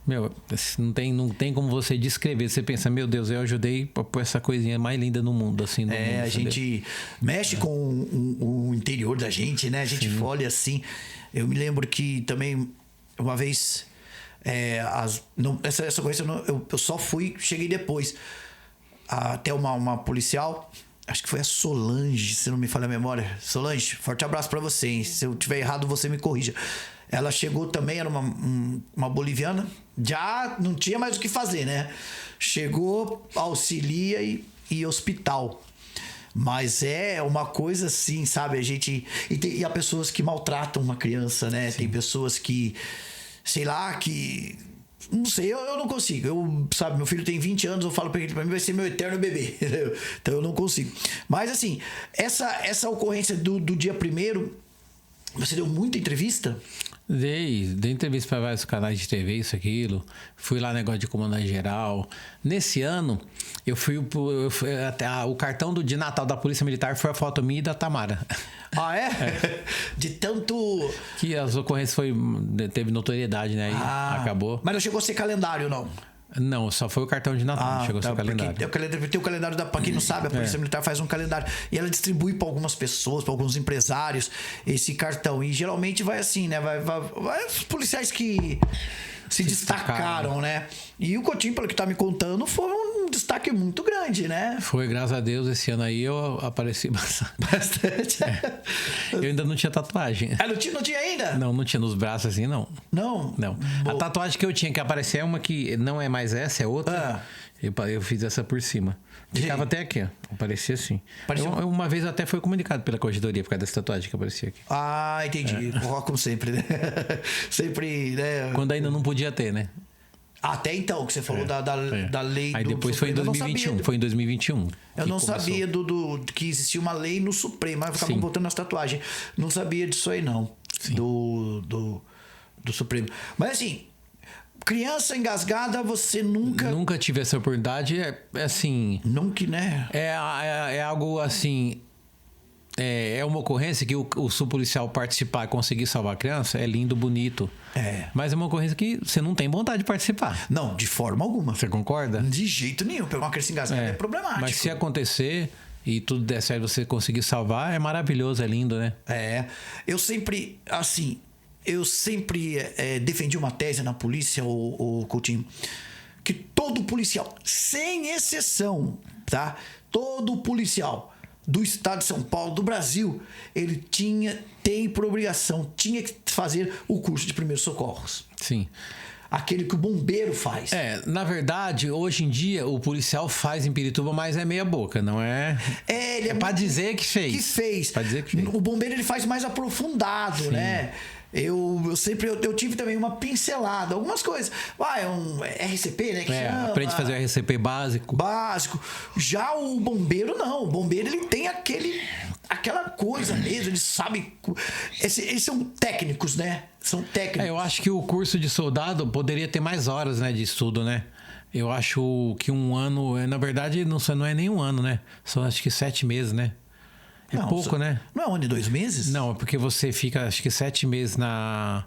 Meu, não tem como você descrever. Você pensa, meu Deus, eu ajudei a pôr essa coisinha mais linda no mundo, assim. A gente mexe com o interior da gente, né? A gente olha assim. Eu me lembro que também, uma vez, essa coisa eu só cheguei depois. Até uma policial, acho que foi a Solange, se não me falha a memória. Solange, forte abraço pra você, hein? Se eu tiver errado, você me corrija. Ela chegou também, era uma boliviana, já não tinha mais o que fazer, né? Chegou, auxilia e hospital. Mas é uma coisa assim, sabe? E há pessoas que maltratam uma criança, né? Sim. Tem pessoas que, sei lá, que... Não sei, eu não consigo. Sabe, meu filho tem 20 anos, eu falo pra ele, pra mim vai ser meu eterno bebê. Então eu não consigo. Mas assim, essa ocorrência do dia 1º, você deu muita entrevista? Dei entrevista para vários canais de TV, isso, aquilo. Fui lá, negócio de comandante geral. Nesse ano, eu fui até o cartão de Natal da Polícia Militar foi a foto minha e da Tamara. Ah, é? De tanto... Que as ocorrências teve notoriedade, né? Aí acabou. Mas não chegou a ser calendário, não? Não, só foi o cartão de Natal, não chegou a ser o calendário. Tem o calendário pra quem não sabe, a Polícia Militar faz um calendário. E ela distribui para algumas pessoas, para alguns empresários, esse cartão. E geralmente vai assim, né? Vai os policiais que se destacaram, né? E o Coutinho, pelo que tá me contando, foi um destaque muito grande, né? Foi, graças a Deus, esse ano aí eu apareci bastante. Eu ainda não tinha tatuagem. Não tinha ainda? Não tinha nos braços assim, não. Não? Não. A tatuagem que eu tinha que aparecer é uma que não é mais essa, é outra. Eu fiz essa por cima. Ficava até aqui, ó. Aparecia assim. Uma vez até foi comunicado pela corregedoria por causa dessa tatuagem que aparecia aqui. Ah, entendi. Como sempre, né? Sempre, né? Quando ainda não podia ter, né? Até então, que você falou da lei. Aí depois foi em 2021. Foi em 2021. Eu não sabia que existia uma lei no Supremo, mas ficava botando nas tatuagens. Não sabia disso aí, não. Sim. Do Supremo. Mas assim, criança engasgada, você nunca... Nunca tive essa oportunidade. É assim... Nunca, né? É algo assim... É uma ocorrência que o subpolicial participar e conseguir salvar a criança é lindo, bonito. Mas é uma ocorrência que você não tem vontade de participar. Não, de forma alguma. Você concorda? De jeito nenhum. Pegar uma criança engasgada é problemático. Mas se acontecer e tudo der certo, você conseguir salvar, é maravilhoso, é lindo, né? Eu sempre, assim... defendi uma tese na polícia, o Coutinho, que todo policial, sem exceção, tá? Todo policial do estado de São Paulo, do Brasil, ele tem por obrigação, tinha que fazer o curso de primeiros socorros. Sim. Aquele que o bombeiro faz. Na verdade, hoje em dia, o policial faz em Pirituba, mas é meia boca, não é? Ele pra dizer que fez. Que fez. Pra dizer que fez. O bombeiro, ele faz mais aprofundado, né? Eu sempre eu tive também uma pincelada, algumas coisas. É um RCP, né? Que chama, aprende a fazer o RCP básico. Básico. Já o bombeiro, não. O bombeiro, ele tem aquela coisa mesmo, ele sabe. Eles são técnicos, né? São técnicos. Eu acho que o curso de soldado poderia ter mais horas, né, de estudo, né? Eu acho que um ano, na verdade, não é nem um ano, né? São acho que 7 meses, né? É não, pouco, né? Não é um ano e 2 meses? Não, é porque você fica, acho que 7 meses Na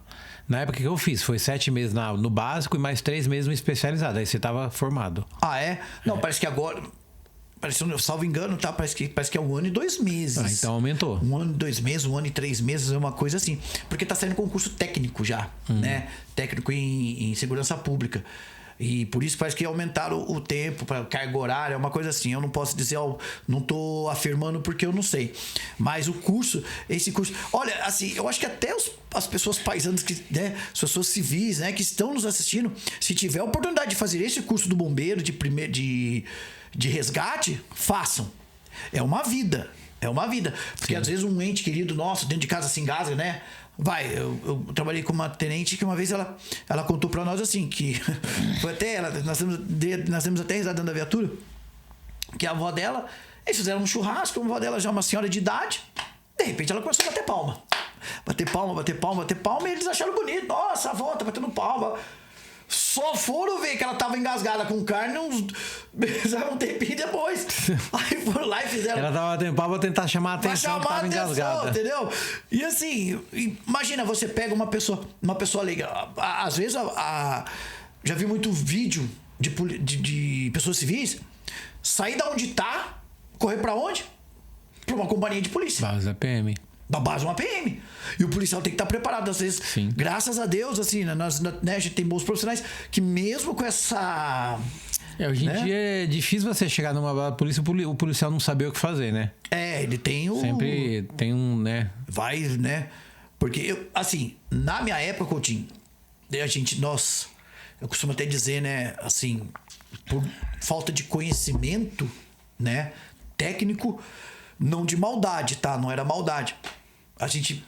época que eu fiz, foi 7 meses no básico e mais 3 meses no especializado. Aí você tava formado. Ah, é? Não, parece que agora... salvo engano, tá? Parece que é 1 ano e 2 meses. Então aumentou. 1 ano e 2 meses, 1 ano e 3 meses, é uma coisa assim. Porque tá saindo concurso técnico já, né? Técnico em segurança pública. E por isso parece que aumentaram o tempo para carga horária, é uma coisa assim. Eu não posso dizer, não tô afirmando porque eu não sei. Mas esse curso... Olha, assim, eu acho que até as pessoas paisanas, né? As pessoas civis, né? Que estão nos assistindo, se tiver a oportunidade de fazer esse curso do bombeiro, de resgate, façam. É uma vida. É uma vida. Porque às vezes um ente querido nosso, dentro de casa, se engasga, né? Eu trabalhei com uma tenente que uma vez ela contou pra nós assim, que foi até nós temos até risada dentro da viatura, que a avó dela, eles fizeram um churrasco, a avó dela já é uma senhora de idade, de repente ela começou a bater palma. Bater palma, e eles acharam bonito. Nossa, a avó tá batendo palma. Só foram ver que ela tava engasgada com carne um tempinho depois. Aí foram lá e fizeram... Ela tava batendo pau pra tentar chamar a atenção que tava engasgada. Entendeu? E assim, imagina, você pega uma pessoa legal. Às vezes, já vi muito vídeo de pessoas civis sair da onde tá, correr pra onde? Pra uma companhia de polícia. Base da PM. Da base uma PM. E o policial tem que estar preparado. Às vezes, sim, graças a Deus, assim, né, a gente tem bons profissionais que mesmo com essa... Hoje em dia é difícil você chegar numa base da polícia e o policial não saber o que fazer, né? Ele tem sempre tem né? Vai, né? Porque, assim, na minha época, Coutinho, eu costumo até dizer, né, assim, por falta de conhecimento, né, técnico, não de maldade, tá? Não era maldade. A gente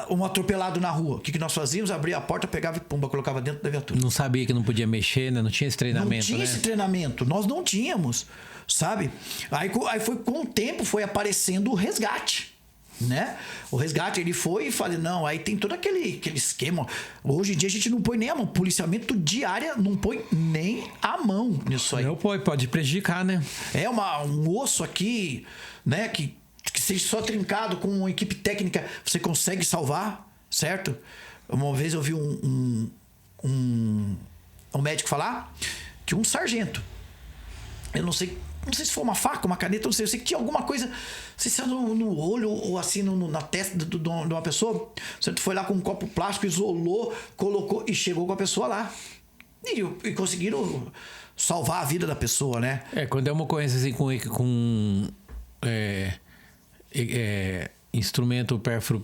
um atropelado na rua. O que nós fazíamos? Abria a porta, pegava e pumba, colocava dentro da viatura. Não sabia que não podia mexer, né? Não tinha esse treinamento, não tinha, né? Esse treinamento. Nós não tínhamos, sabe? Aí com o tempo foi aparecendo o resgate, né? O resgate, ele foi e falei, não, aí tem todo aquele esquema. Hoje em dia a gente não põe nem a mão. Policiamento de área não põe nem a mão nisso aí. Não pode prejudicar, né? É um osso aqui, né? Que seja só trincado com uma equipe técnica, você consegue salvar, certo? Uma vez eu vi um médico falar que um sargento, eu não sei se foi uma faca, uma caneta, não sei, eu sei que tinha alguma coisa, não sei se era no olho ou assim na testa de uma pessoa. Você foi lá com um copo plástico, isolou, colocou e chegou com a pessoa lá. E conseguiram salvar a vida da pessoa, né? Quando é uma ocorrência assim com instrumento perfurante,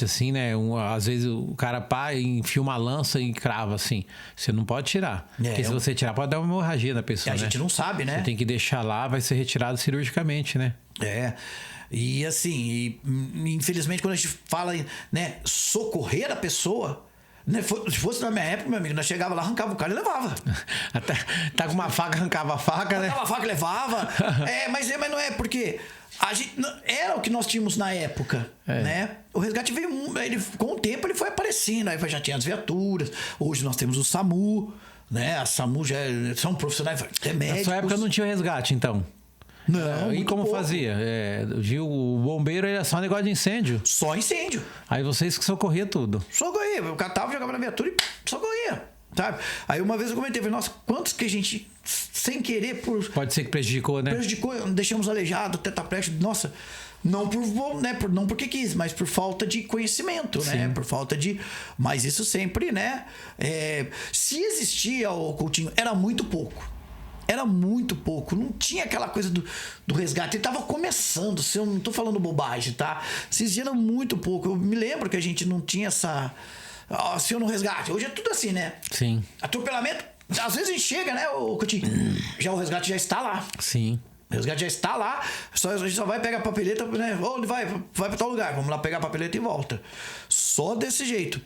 assim, né? Às vezes o cara enfia uma lança e crava, assim. Você não pode tirar. Porque se você tirar, pode dar uma hemorragia na pessoa, a gente não sabe, né? Você tem que deixar lá, vai ser retirado cirurgicamente, né? E assim, infelizmente, quando a gente fala, né, socorrer a pessoa... Né? Se fosse na minha época, meu amigo, nós chegava lá, arrancava o cara e levava. Até tá com uma faca, arrancava a faca, né? Arrancava a faca e levava. Mas não é porque a gente, era o que nós tínhamos na época, né? O resgate veio, com o tempo ele foi aparecendo, aí já tinha as viaturas. Hoje nós temos o SAMU, né? A SAMU já são profissionais, até médicos. Na sua época não tinha resgate, então? Não, e como pouco. fazia? O bombeiro era só negócio de incêndio? Só incêndio. Aí vocês que socorria tudo? Socorria. Eu catava, jogava na viatura e socorria. Sabe? Aí uma vez eu comentei, falei, nossa, quantos que a gente, sem querer, Pode ser que prejudicou, né? Deixamos aleijado, tetraplégico. Nossa, não porque quis, mas por falta de conhecimento, Sim. né? Por falta de... Mas isso sempre, né? Se existia, o Coutinho, era muito pouco. Era muito pouco, não tinha aquela coisa do resgate. Ele tava começando, eu não tô falando bobagem, tá? Vocês eram muito pouco. Eu me lembro que a gente não tinha essa... Se eu no resgate. Hoje é tudo assim, né? Sim. Atropelamento, às vezes a gente chega, né, o Coutinho? Já o resgate já está lá. Sim. O resgate já está lá, a gente só vai pegar a papeleta, né? Onde vai para tal lugar, vamos lá pegar a papeleta e volta. Só desse jeito.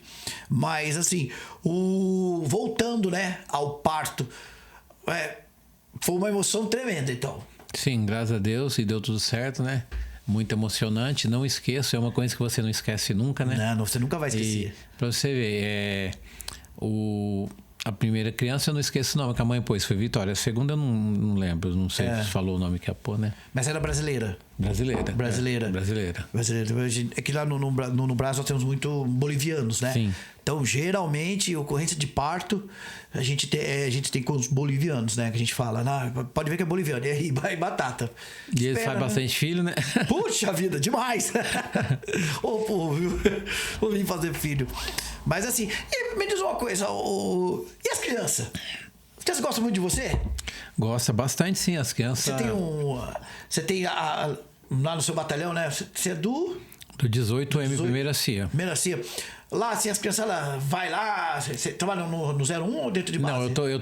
Mas, assim, voltando, né, ao parto, foi uma emoção tremenda, então. Sim, graças a Deus, e deu tudo certo, né? Muito emocionante, não esqueço, é uma coisa que você não esquece nunca, né? Não, você nunca vai esquecer. E pra você ver, a primeira criança eu não esqueço o nome que a mãe pôs, foi Vitória. A segunda eu não lembro, não sei se falou o nome que ia pôr, né? Mas era brasileira. Brasileira. Brasileira. É que lá no Brasil nós temos muito bolivianos, né? Sim. Então, geralmente, ocorrência de parto, a gente tem com os bolivianos, né? Que a gente fala, pode ver que é boliviano, e batata. E eles fazem bastante filho, né? Puxa vida, demais! Ô, povo, viu? Vou vir fazer filho. Mas assim, me diz uma coisa, e as crianças? As crianças gostam muito de você? Gosta bastante, sim, as crianças. Você tem lá no seu batalhão, né? Você é do 18M, primeira CIA. Primeira CIA. Lá, assim, as crianças, ela vai lá, você trabalha no 01 ou dentro de base? Não, eu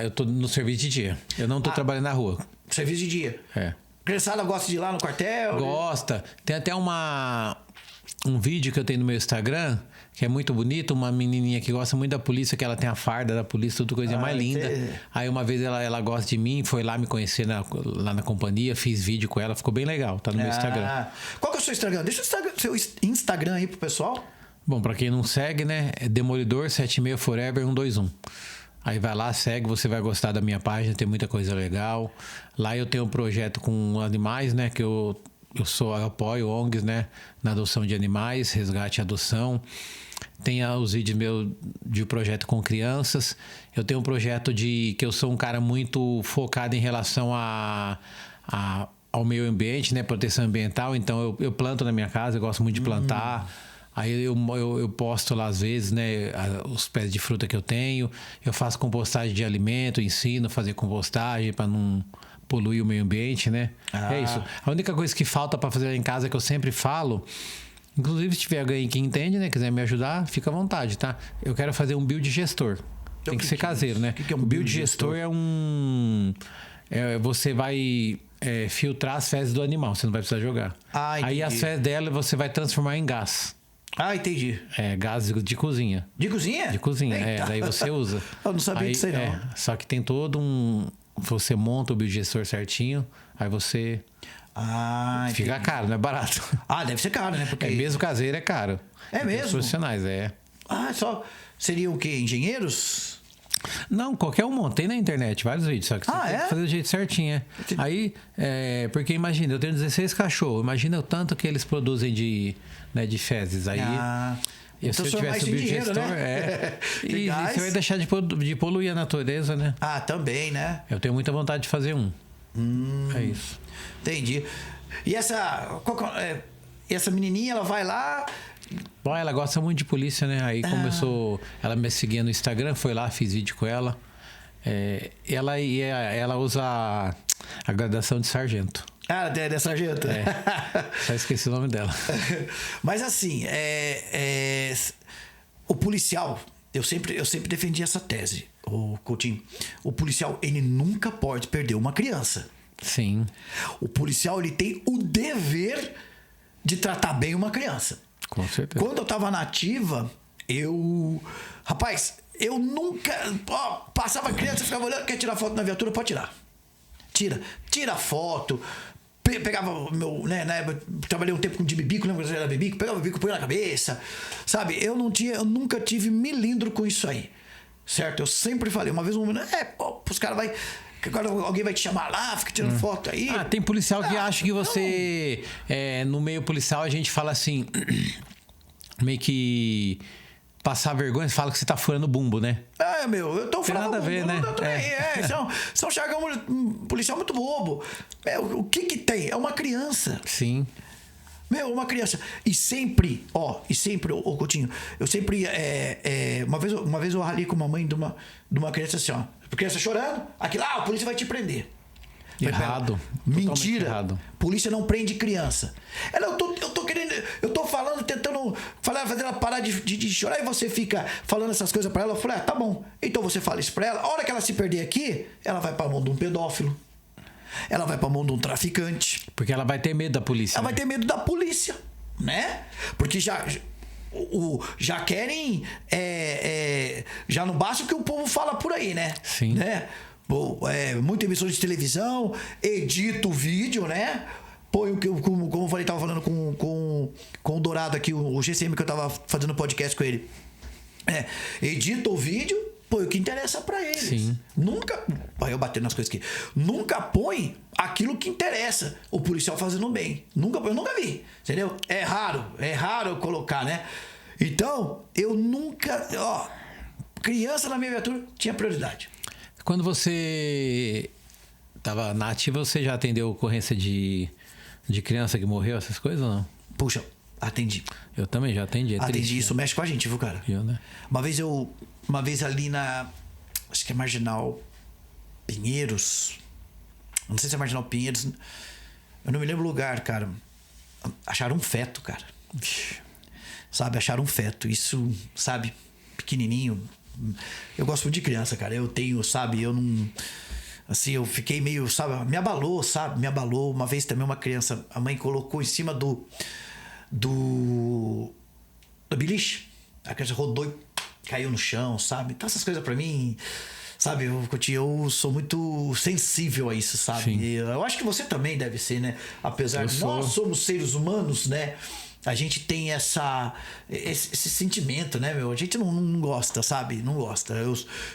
tô no serviço de dia. Eu não tô trabalhando na rua. Serviço de dia? É. A criançada gosta de ir lá no quartel? Gosta. Tem até um vídeo que eu tenho no meu Instagram, que é muito bonito, uma menininha que gosta muito da polícia, que ela tem a farda da polícia, tudo coisa mais linda. Aí uma vez ela gosta de mim, foi lá me conhecer lá na companhia, fiz vídeo com ela, ficou bem legal, tá no meu Instagram. Qual que é o seu Instagram? Deixa o seu Instagram aí pro pessoal. Bom, pra quem não segue, né, é Demolidor 76 Forever 121. Aí vai lá, segue, você vai gostar da minha página, tem muita coisa legal. Lá eu tenho um projeto com animais, né, que eu apoio ONGs, né, na adoção de animais, resgate e adoção. Tem os vídeos meus de projeto com crianças. Eu tenho um projeto que eu sou um cara muito focado em relação ao meio ambiente, né, proteção ambiental. Então eu planto na minha casa, eu gosto muito de plantar. Aí eu posto lá às vezes, né, os pés de fruta que eu tenho. Eu faço compostagem de alimento, ensino a fazer compostagem para não poluir o meio ambiente, né? É isso. A única coisa que falta para fazer lá em casa, que eu sempre falo, inclusive se tiver alguém que entende, né, quiser me ajudar, fica à vontade, tá? Eu quero fazer um biodigestor. Tem que ser caseiro, né? O que é um biodigestor? Você vai filtrar as fezes do animal, você não vai precisar jogar. Aí as fezes dela você vai transformar em gás. Entendi. Gás de cozinha. De cozinha? De cozinha, daí você usa. Eu não sabia disso aí, não. Só que tem todo você monta o biodigestor certinho, aí você... fica caro, não é barato. Deve ser caro, né? Porque... mesmo caseiro é caro. É mesmo? Os profissionais, só... Seriam o quê? Engenheiros? Não, qualquer um monta. Tem na internet vários vídeos, só que você tem que fazer do jeito certinho, Aí, porque imagina, eu tenho 16 cachorros, imagina o tanto que eles produzem de fezes. Aí, então, se eu tivesse o biodigestor, né? E você vai deixar de poluir a natureza, né? Também, né? Eu tenho muita vontade de fazer um. É isso. Entendi. E essa menininha, ela vai lá... Bom, ela gosta muito de polícia, né? Aí começou... Ela me seguia no Instagram, foi lá, fiz vídeo com ela. Ela usa a graduação de sargento. É sargento? Só esqueci o nome dela. Mas assim, o policial, eu sempre defendi essa tese, o Coutinho. O policial, ele nunca pode perder uma criança. Sim. O policial, ele tem o dever de tratar bem uma criança. Com certeza. Quando eu tava na ativa, Rapaz, eu nunca... passava a criança, ficava olhando, quer tirar foto na viatura? Pode tirar. Tira foto. Pegava o meu... né, trabalhei um tempo com de bibico, lembra que era bibico? Pegava o bibico, põe na cabeça. Sabe? Eu nunca tive milindro com isso aí. Certo? Eu sempre falei. Uma vez os caras vai... Agora alguém vai te chamar lá, fica tirando foto aí. Tem policial que acha que você... no meio policial a gente fala assim... meio que... passar vergonha, fala que você tá furando bumbo, né? Eu tô falando. Tem nada a ver, né? São jargão policial muito bobo. O que tem? É uma criança. Sim. Uma criança. E sempre, ô Coutinho, eu sempre, uma vez eu ralei com uma mãe de uma criança assim, criança chorando, aqui lá, a polícia vai te prender. Errado. Mentira. Errado. Polícia não prende criança. Eu tô falando, tentando fazer ela parar de chorar e você fica falando essas coisas pra ela. Eu falei, tá bom. Então você fala isso pra ela. A hora que ela se perder aqui, ela vai pra mão de um pedófilo. ela vai pra mão de um traficante. Porque ela vai ter medo da polícia. Ela vai ter medo da polícia, né? Porque já querem... já não basta o que o povo fala por aí, né? Sim. Né? Muita emissora de televisão, edita o vídeo, né? Põe o que, como eu falei, tava falando com o Dourado aqui, o GCM, que eu tava fazendo podcast com ele. Edita o vídeo, põe o que interessa pra eles. Sim. Nunca... Eu batendo nas coisas aqui. Nunca põe aquilo que interessa. O policial fazendo bem. Eu nunca vi. Entendeu? É raro colocar, né? Então, eu nunca... criança na minha viatura tinha prioridade. Quando você tava na ativa, você já atendeu ocorrência de criança que morreu, essas coisas ou não? Puxa, atendi. Eu também já atendi. Atendi, isso mexe com a gente, viu, cara? Né? Uma vez ali na... Acho que é Marginal Pinheiros. Não sei se é Marginal Pinheiros. Eu não me lembro o lugar, cara. Acharam um feto, cara. Sabe, acharam um feto. Isso, sabe, pequenininho. Eu gosto muito de criança, cara. Eu tenho, sabe, eu não... Assim, eu fiquei meio, sabe, me abalou, sabe? Me abalou. Uma vez também uma criança, a mãe colocou em cima do beliche. A criança rodou e caiu no chão, sabe? Então essas coisas pra mim, sabe? Eu sou muito sensível a isso, sabe? Sim. Eu acho que você também deve ser, né? Apesar de nós somos seres humanos, né? A gente tem esse sentimento, né, meu? A gente não gosta, sabe? Não gosta.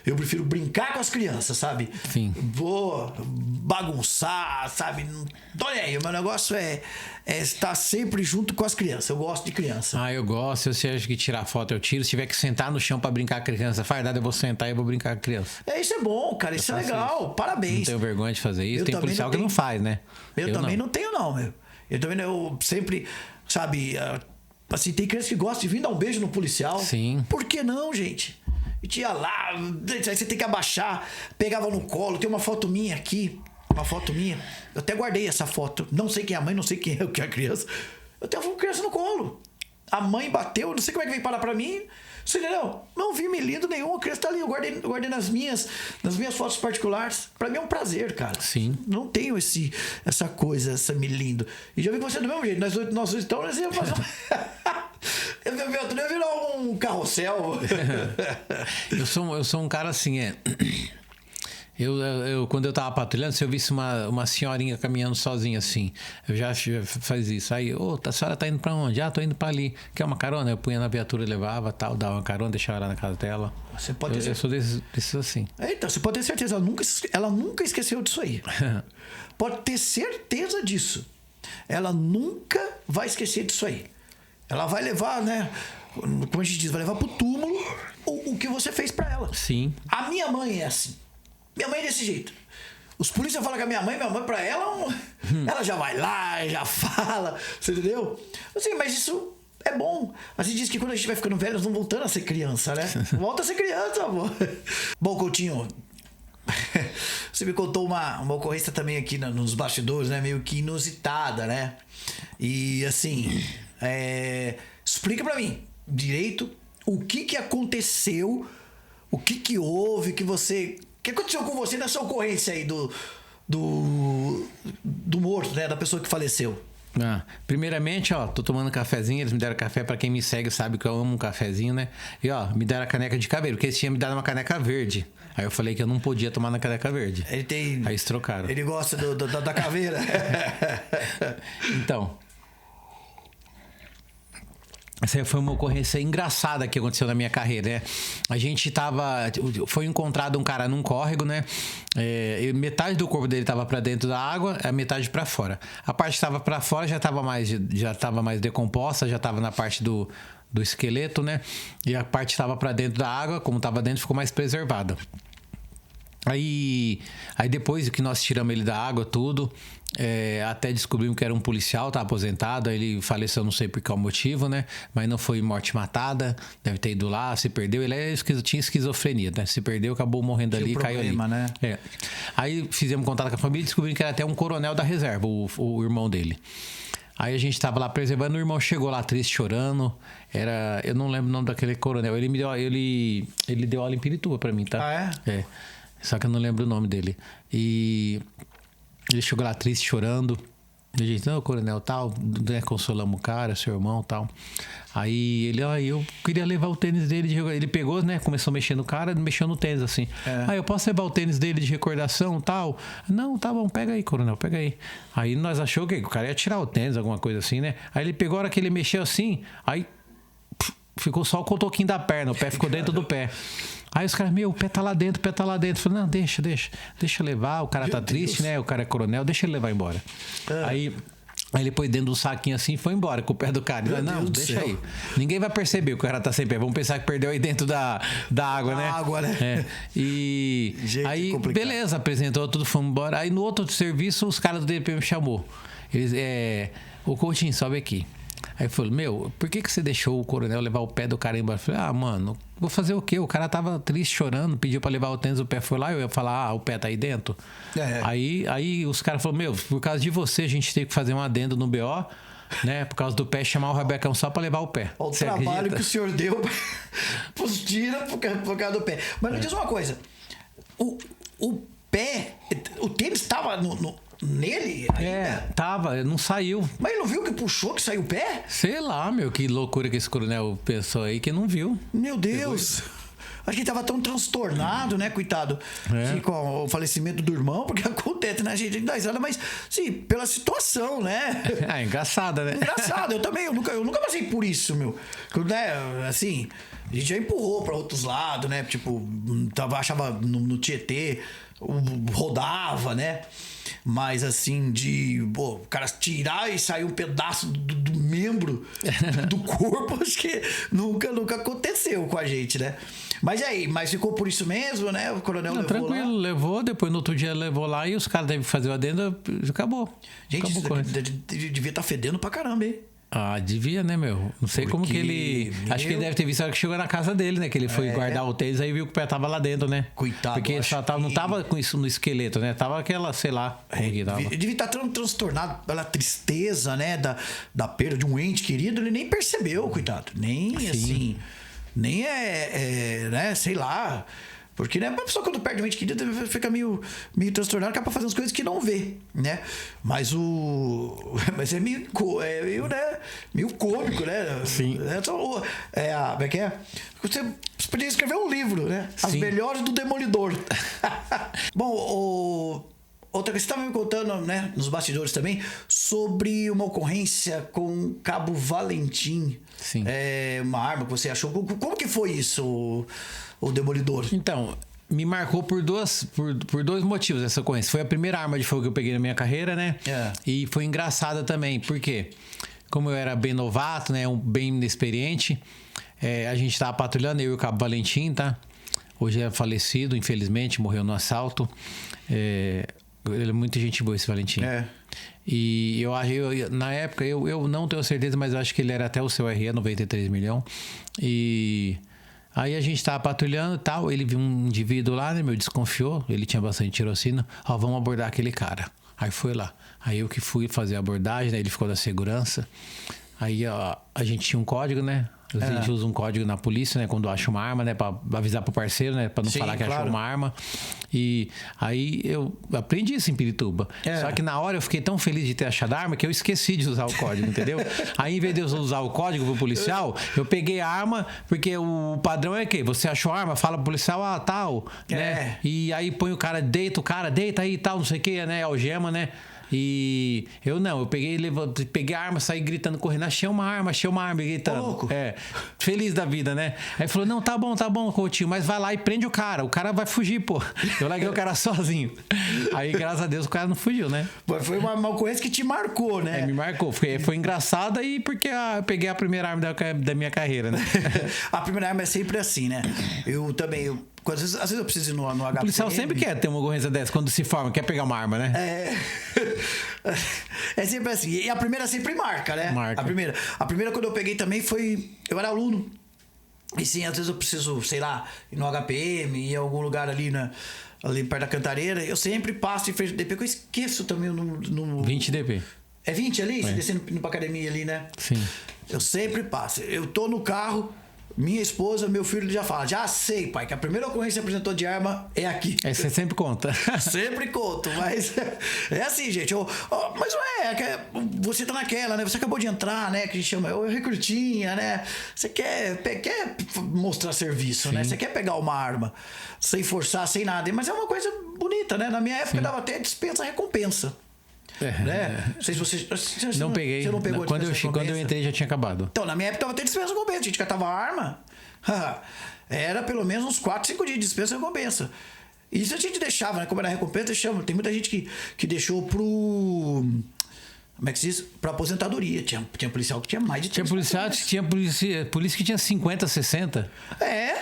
Eu prefiro brincar com as crianças, sabe? Sim. Vou bagunçar, sabe? Não tô nem aí. O meu negócio é estar sempre junto com as crianças. Eu gosto de criança. Eu gosto. Se eu acho que tirar foto, eu tiro. Se tiver que sentar no chão pra brincar com a criança, fardada, eu vou sentar e vou brincar com a criança. Isso é bom, cara. Isso é legal. Isso. Parabéns. Não tenho vergonha de fazer isso. Tem policial que não faz, né? Eu também não tenho, não, meu. Eu sempre... Sabe, assim, tem criança que gosta de vir dar um beijo no policial. Sim. Por que não, gente? A gente ia lá, aí você tem que abaixar, pegava no colo. Tem uma foto minha aqui, eu até guardei essa foto. Não sei quem é a mãe, não sei quem é a criança. Eu tenho uma criança no colo. A mãe bateu, não sei como é que veio parar pra mim. Você entendeu? Não vi lindo nenhum. A criança tá ali, eu guardei nas minhas fotos particulares. Pra mim é um prazer, cara. Sim. Não tenho essa coisa, essa lindo. E já vi que você é do mesmo jeito. Nós então nós íamos fazer eu ia virar um carrossel. Eu sou um cara assim, quando eu tava patrulhando, se eu visse uma senhorinha caminhando sozinha assim, eu já faz isso. Aí, a senhora tá indo pra onde? Tô indo pra ali. Quer uma carona? Eu punha na viatura, levava, tal, dava uma carona, deixava ela na casa dela. Você pode ter certeza. Eu sou desses assim. Então, você pode ter certeza, ela nunca esqueceu disso aí. Pode ter certeza disso. Ela nunca vai esquecer disso aí. Ela vai levar, né? Como a gente diz, vai levar pro túmulo o que você fez pra ela. Sim. A minha mãe é assim. Minha mãe é desse jeito. Os polícias falam com a minha mãe pra ela, ela já vai lá, já fala, você entendeu? Assim, mas isso é bom. A gente diz que quando a gente vai ficando velho, nós vamos voltando a ser criança, né? Volta a ser criança, amor. Bom, Coutinho, você me contou uma ocorrência também aqui nos bastidores, né? Meio que inusitada, né? E assim, explica pra mim direito o que aconteceu, o que houve, o que aconteceu com você nessa ocorrência aí do morto, né? Da pessoa que faleceu. Primeiramente, tô tomando cafezinho. Eles me deram café. Pra quem me segue sabe que eu amo um cafezinho, né? E me deram a caneca de caveiro, porque eles tinham me dado uma caneca verde. Aí eu falei que eu não podia tomar na caneca verde. Aí eles trocaram. Ele gosta da caveira. Então, essa foi uma ocorrência engraçada que aconteceu na minha carreira, né? A gente foi encontrado um cara num córrego, né? Metade do corpo dele estava para dentro da água, a metade para fora. A parte que estava para fora já estava mais decomposta, já estava na parte do esqueleto, né? E a parte que estava para dentro da água, como estava dentro, ficou mais preservada. Aí depois que nós tiramos ele da água, tudo, até descobrimos que era um policial, tá aposentado. Aí ele faleceu, não sei por qual motivo, né? Mas não foi morte matada, deve ter ido lá, se perdeu. Ele tinha esquizofrenia, né? Se perdeu, acabou morrendo ali e caiu ali. Né? Aí fizemos contato com a família e descobrimos que era até um coronel da reserva, o irmão dele. Aí a gente tava lá preservando, o irmão chegou lá triste, chorando. Eu não lembro o nome daquele coronel. Ele deu aula em Pirituba pra mim, tá? Ah, é? Só que eu não lembro o nome dele. E Ele chegou lá triste, chorando. A gente, não, coronel, tal, né, consolamos o cara, seu irmão, tal. Aí eu queria levar o tênis dele de recordação. Ele pegou, né, começou a mexer no cara, mexeu no tênis, assim. Aí eu posso levar o tênis dele de recordação, tal? Não, tá bom, pega aí, coronel, pega aí. Aí nós achou que o cara ia tirar o tênis, alguma coisa assim, né? Aí ele pegou, a hora que ele mexeu assim, aí ficou só o cotoquinho da perna, o pé ficou dentro do pé. Aí os caras, o pé tá lá dentro, o pé tá lá dentro. Eu falei, não, deixa levar, o cara tá triste, né? O cara é coronel, deixa ele levar embora. Aí ele pôs dentro do saquinho assim e foi embora com o pé do cara. Ele falou, não, deixa aí. Ninguém vai perceber que o cara tá sem pé. Vamos pensar que perdeu aí dentro da água, né? Água, né? E aí, complicado. Beleza, apresentou tudo, fomos embora. Aí no outro serviço, os caras do DP me chamou. Eles, o Coutinho, sobe aqui. Aí falou, por que você deixou o coronel levar o pé do cara embora? Eu falei, mano, vou fazer o quê? O cara tava triste, chorando, pediu pra levar o tênis, o pé foi lá, eu ia falar, o pé tá aí dentro. Aí os caras falaram, por causa de você, a gente tem que fazer um adendo no BO, né? Por causa do pé, chamar o Rabecão só pra levar o pé. Olha o trabalho acredita? Que o senhor deu pros tira por causa do pé. Mas me diz uma coisa, o pé, o tênis tava nele ainda? Tava, não saiu. Mas ele não viu que puxou, que saiu o pé? Sei lá, que loucura que esse coronel pensou aí que não viu. Meu Deus. Acho que ele tava tão transtornado, né, coitado, com o falecimento do irmão, porque acontece, né, gente, dá risada, mas, sim, pela situação, né? Engraçada, né? Engraçado, eu nunca passei por isso, meu. Né, assim, a gente já empurrou pra outros lados, né, tipo, achava no Tietê, rodava, né? Mas assim, o cara tirar e sair um pedaço do membro do corpo, acho que nunca aconteceu com a gente, né? Mas aí, ficou por isso mesmo, né? O coronel levou tranquilo, lá. Levou, depois no outro dia levou lá e os caras devem fazer o adendo, acabou. Gente, devia estar fedendo pra caramba, hein? Devia, né, meu? Não sei como que ele... Acho que ele deve ter visto a hora que chegou na casa dele, né? Que ele foi guardar o tênis, aí viu que o pé tava lá dentro, né? Coitado. Porque só não tava com isso no esqueleto, né? Tava aquela, sei lá, como que tava. Devia estar transtornado pela tristeza, né? Da perda de um ente querido. Ele nem percebeu, coitado. Nem assim... Nem né? Sei lá... Porque, né, a pessoa quando perde um ente querido fica meio transtornada, acaba fazendo as coisas que não vê, né? Mas é meio cômico, né? Sim. Como é que é? Você podia escrever um livro, né? As Sim. Melhores do Demolidor. Bom, outra coisa, você estava me contando, né, nos bastidores também, sobre uma ocorrência com Cabo Valentim. Sim. Uma arma que você achou. Como que foi isso, o Demolidor? Então, me marcou por dois motivos essa ocorrência. Foi a primeira arma de fogo que eu peguei na minha carreira, né? E foi engraçada também, porque como eu era bem novato, né, bem inexperiente, a gente estava patrulhando, eu e o Cabo Valentim, tá? Hoje é falecido, infelizmente, morreu no assalto. Ele é muita gente boa, esse Valentim. E na época, eu não tenho certeza, mas eu acho que ele era até o seu RE, 93 milhões. E aí a gente tava patrulhando e tal, ele viu um indivíduo lá, né, desconfiou, ele tinha bastante tirocina, vamos abordar aquele cara. Aí foi lá. Aí eu que fui fazer a abordagem, né, ele ficou da segurança. Aí a gente tinha um código, né? A gente usa um código na polícia, né? Quando acha uma arma, né? Pra avisar pro parceiro, né? Pra não falar que achou uma arma. E aí eu aprendi isso em Pirituba. Só que na hora eu fiquei tão feliz de ter achado a arma que eu esqueci de usar o código, entendeu? Aí em vez de eu usar o código pro policial, eu peguei a arma, porque o padrão é que você achou a arma, fala pro policial, tal, né? E aí põe o cara, deita aí e tal, não sei o que, né? Algema, né? E eu peguei a arma, saí gritando, correndo, achei uma arma, gritando. Louco. Feliz da vida, né? Aí falou, não, tá bom, Coutinho, mas vai lá e prende o cara vai fugir, pô. Eu larguei o cara sozinho. Aí, graças a Deus, o cara não fugiu, né? Foi uma ocorrência que te marcou, né? Me marcou. Foi engraçada e porque eu peguei a primeira arma da minha carreira, né? A primeira arma é sempre assim, né? Eu também... Às vezes eu preciso ir no HPM. O policial sempre quer ter uma ocorrência dessa, quando se forma, quer pegar uma arma, né? É sempre assim. E a primeira sempre marca, né? Marca. A primeira quando eu peguei também foi... Eu era aluno. E sim, às vezes eu preciso, sei lá, ir no HPM, ir em algum lugar ali perto da Cantareira. Eu sempre passo em frente do DP, que eu esqueço também no 20 DP. É 20 ali? Descendo pra academia ali, né? Sim. Eu sempre passo. Eu tô no carro... minha esposa, meu filho já fala, já sei, pai, que a primeira ocorrência que apresentou de arma é aqui. Aí você sempre conta. Sempre conto, mas é assim, gente. Mas não você tá naquela, né? Você acabou de entrar, né? Que a gente chama recrutinha, né? Você quer mostrar serviço, né? Você quer pegar uma arma sem forçar, sem nada. Mas é uma coisa bonita, né? Na minha época dava até dispensa-recompensa. Né? Não sei se você não peguei. Você não pegou quando eu entrei já tinha acabado. Então, na minha época tava até dispensa-recompensa. A gente catava arma. Era pelo menos uns 4, 5 dias de dispensa-recompensa. Isso a gente deixava, né? Como era recompensa, deixamos. Tem muita gente que deixou pro... Como é que se diz? Pra aposentadoria. Tinha policial que tinha mais de 30. Tinha polícia que tinha 50, 60.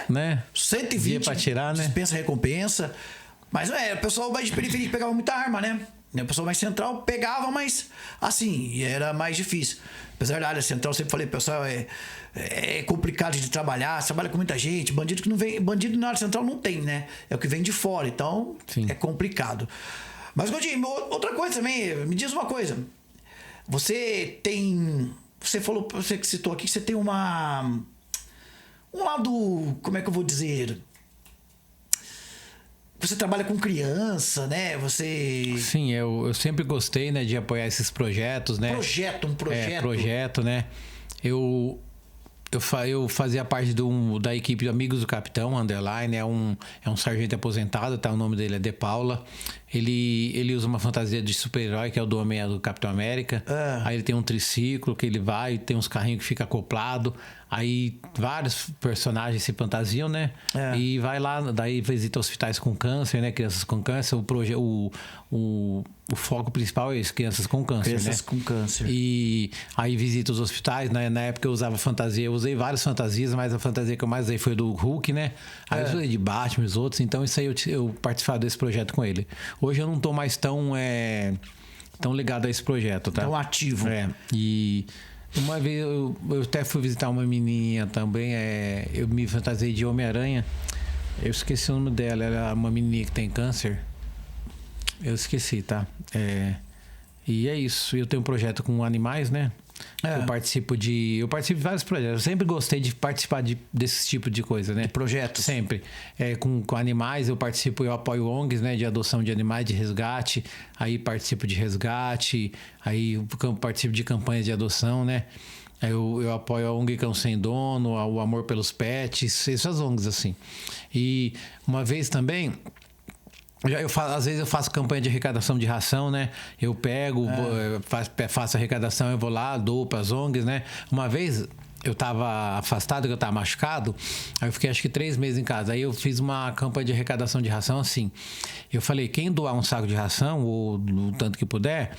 Né? 120. Ia pra tirar, né? Dispensa-recompensa. Mas o pessoal mais de periferia pegava muita arma, né? O pessoal mais central pegava, mas assim, era mais difícil. Apesar da área central, eu sempre falei, pessoal, é complicado de trabalhar, você trabalha com muita gente, bandido que não vem, bandido na área central não tem, né? É o que vem de fora, então é complicado. Mas, Godinho, outra coisa também, me diz uma coisa. Você falou, você que citou aqui, que você tem um lado, como é que eu vou dizer? Você trabalha com criança, né? Sim, eu sempre gostei, né, de apoiar esses projetos, né? Um projeto. Né? Eu fazia parte da equipe de Amigos do Capitão, Underline, é um sargento aposentado, tá? O nome dele é De Paula. Ele usa uma fantasia de super-herói, que é o do Homem do Capitão América. Aí ele tem um triciclo que ele vai, tem uns carrinhos que fica acoplado. Aí vários personagens se fantasiam, né? E vai lá, daí visita hospitais com câncer, né? Crianças com câncer. O foco principal é isso, crianças com câncer, crianças com câncer. E aí visita os hospitais, né? Na época eu usava fantasia, eu usei várias fantasias, mas a fantasia que eu mais usei foi do Hulk, né? Aí eu usei de Batman e os outros, então isso aí eu participava desse projeto com ele. Hoje eu não tô mais tão ligado a esse projeto, tá? Tão ativo. E uma vez eu até fui visitar uma menininha também, eu me fantasiei de Homem-Aranha. Eu esqueci o nome dela, ela é uma menininha que tem câncer. Eu esqueci, tá? E é isso. Eu tenho um projeto com animais, né? Eu participo de vários projetos. Eu sempre gostei de participar desse tipo de coisa, né? De projetos. Sempre. Com animais, eu apoio ONGs, né? De adoção de animais, de resgate. Aí participo de resgate. Aí eu participo de campanhas de adoção, né? Eu apoio a ONG Cão Sem Dono, o Amor pelos Pets, essas ONGs, assim. E uma vez também... às vezes eu faço campanha de arrecadação de ração, né? Eu pego, faço arrecadação, eu vou lá, dou para as ONGs, né? Uma vez eu tava afastado, que eu tava machucado, aí eu fiquei acho que 3 meses em casa. Aí eu fiz uma campanha de arrecadação de ração assim. Eu falei, quem doar um saco de ração, ou o tanto que puder,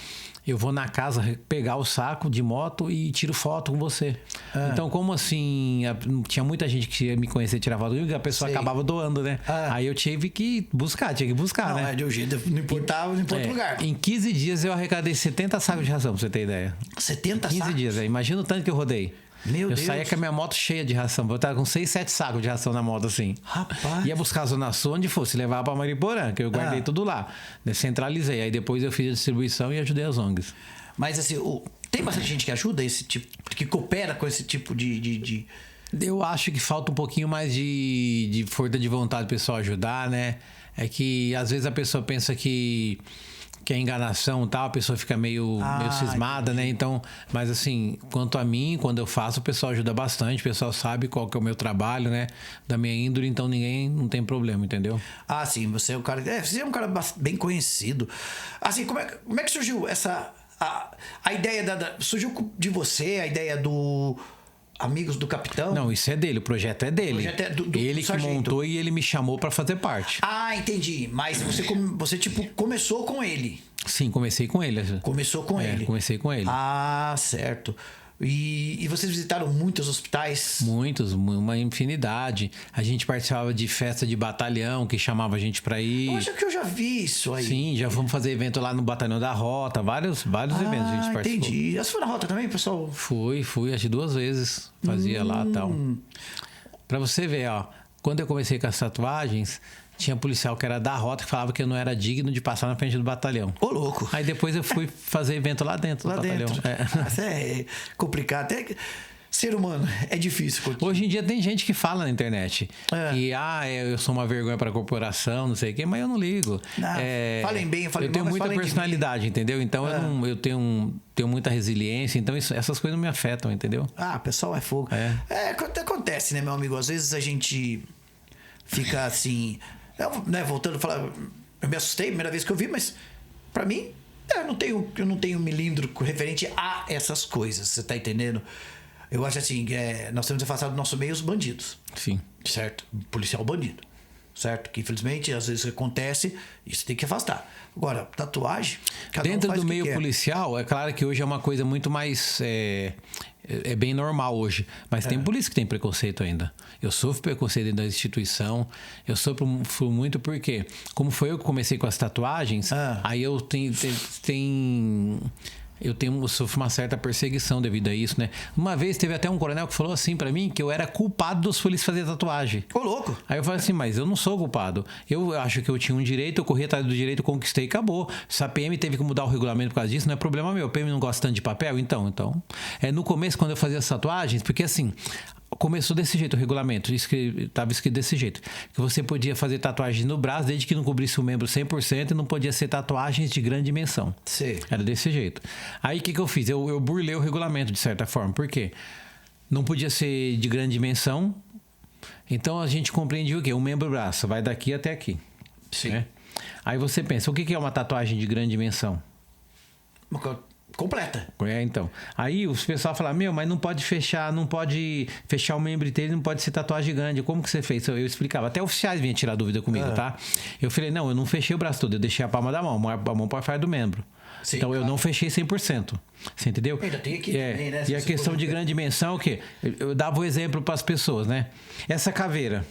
eu vou na casa pegar o saco de moto e tiro foto com você. Então, como assim, tinha muita gente que ia me conhecer, tirar foto comigo, a pessoa acabava doando, né? Aí eu tive que buscar, né? De um jeito, não importava, não importa o lugar. Em 15 dias eu arrecadei 70 sacos de ração, pra você ter ideia. 70 15 sacos? dias, imagina o tanto que eu rodei. Meu Deus. Eu saía com a minha moto cheia de ração. Eu tava com 6, 7 sacos de ração na moto, assim. Rapaz. Ia buscar a Zona Sul, onde fosse. Levava pra Mariporã, que eu guardei tudo lá. Centralizei. Aí depois eu fiz a distribuição e ajudei as ONGs. Mas assim, tem bastante gente que ajuda esse tipo, que coopera com esse tipo de... Eu acho que falta um pouquinho mais de força de vontade do pessoal ajudar, né? É que às vezes a pessoa pensa que é enganação e tal, a pessoa fica meio cismada, né? Então, mas assim, quanto a mim, quando eu faço, o pessoal ajuda bastante, o pessoal sabe qual que é o meu trabalho, né? Da minha índole, então não tem problema, entendeu? Sim, você é um cara... você é um cara bem conhecido. Assim, como é que surgiu essa... A ideia surgiu de você, a ideia do Amigos do Capitão? Não, isso é dele, o projeto é dele. O projeto é do ele que montou e ele me chamou pra fazer parte. Entendi. Mas você tipo, começou com ele. Sim, comecei com ele. Começou com ele. Comecei com ele. Certo. E vocês visitaram muitos hospitais? Muitos, uma infinidade. A gente participava de festa de batalhão, que chamava a gente pra ir. Eu acho que eu já vi isso aí. Sim, já fomos fazer evento lá no Batalhão da Rota, vários eventos a gente participou. Entendi. Você foi na Rota também, pessoal? Fui, acho que 2 vezes. Fazia lá e tal. Pra você ver, ó, quando eu comecei com as tatuagens, tinha policial que era da Rota que falava que eu não era digno de passar na frente do batalhão. Ô, louco. Aí depois eu fui fazer evento lá dentro do batalhão. Isso é complicado. Ser humano, é difícil. Coutinho. Hoje em dia tem gente que fala na internet que eu sou uma vergonha para a corporação, não sei o quê, mas eu não ligo. Não, falem bem, falem eu tenho mal, mas muita falem de personalidade, entendeu? Então eu tenho muita resiliência, então essas coisas não me afetam, entendeu? Ah, pessoal é fogo. Acontece, né, meu amigo? Às vezes a gente fica assim... voltando a falar... Eu me assustei a primeira vez que eu vi, mas pra mim, eu não tenho milímetro referente a essas coisas, você tá entendendo? Eu acho assim, nós temos afastado do nosso meio os bandidos. Sim. Certo? Policial bandido. Certo? Que infelizmente, às vezes acontece, isso tem que afastar. Agora, tatuagem... Dentro do meio policial, é claro que hoje é uma coisa muito mais... É bem normal hoje. Mas tem polícia que tem preconceito ainda. Eu sofro preconceito dentro da instituição. Eu sofro muito porque... Como foi eu que comecei com as tatuagens, aí eu sofro uma certa perseguição devido a isso, né? Uma vez teve até um coronel que falou assim pra mim que eu era culpado dos polícias fazer tatuagem. Ô, louco! Aí eu falei assim, mas eu não sou culpado. Eu acho que eu tinha um direito, eu corri atrás do direito, conquistei e acabou. Se a PM teve que mudar o regulamento por causa disso, não é problema meu. A PM não gosta tanto de papel? Então. No começo, quando eu fazia as tatuagens, porque assim... Começou desse jeito o regulamento, estava escrito desse jeito, que você podia fazer tatuagem no braço desde que não cobrisse o membro 100% e não podia ser tatuagens de grande dimensão. Sim. Era desse jeito. Aí o que eu fiz? Eu burlei o regulamento de certa forma, por quê? Não podia ser de grande dimensão, então a gente compreendia o quê? Um membro braço vai daqui até aqui. Sim. Né? Aí você pensa, o que é uma tatuagem de grande dimensão? Completa. Então. Aí os pessoal falam, mas não pode fechar o membro inteiro, não pode ser tatuagem grande. Como que você fez? Eu explicava. Até oficiais vinham tirar dúvida comigo, tá? Eu falei, não, eu não fechei o braço todo, eu deixei a palma da mão, a mão para fora do membro. Sim, então, eu não fechei 100%. Você entendeu? Ainda tem aqui também, né? E a questão de grande dimensão, o quê? Eu dava o exemplo para as pessoas, né? Essa caveira,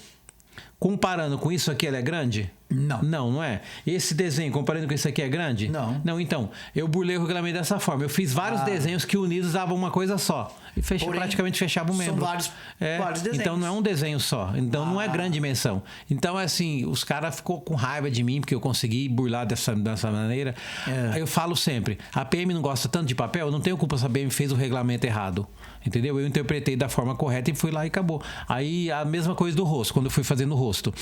comparando com isso aqui, ela é grande? Não. Não é? Esse desenho, comparando com isso aqui, é grande? Não. Não, então, eu burlei o regulamento dessa forma. Eu fiz vários desenhos que unidos davam uma coisa só. E praticamente fechava o membro. São vários desenhos. Então, não é um desenho só. Então, não é grande dimensão. Então, assim, os caras ficou com raiva de mim, porque eu consegui burlar dessa maneira. Aí eu falo sempre, a PM não gosta tanto de papel, eu não tenho culpa se a PM fez o regulamento errado. Entendeu? Eu interpretei da forma correta e fui lá e acabou. Aí, a mesma coisa do rosto, quando eu fui fazendo o rosto.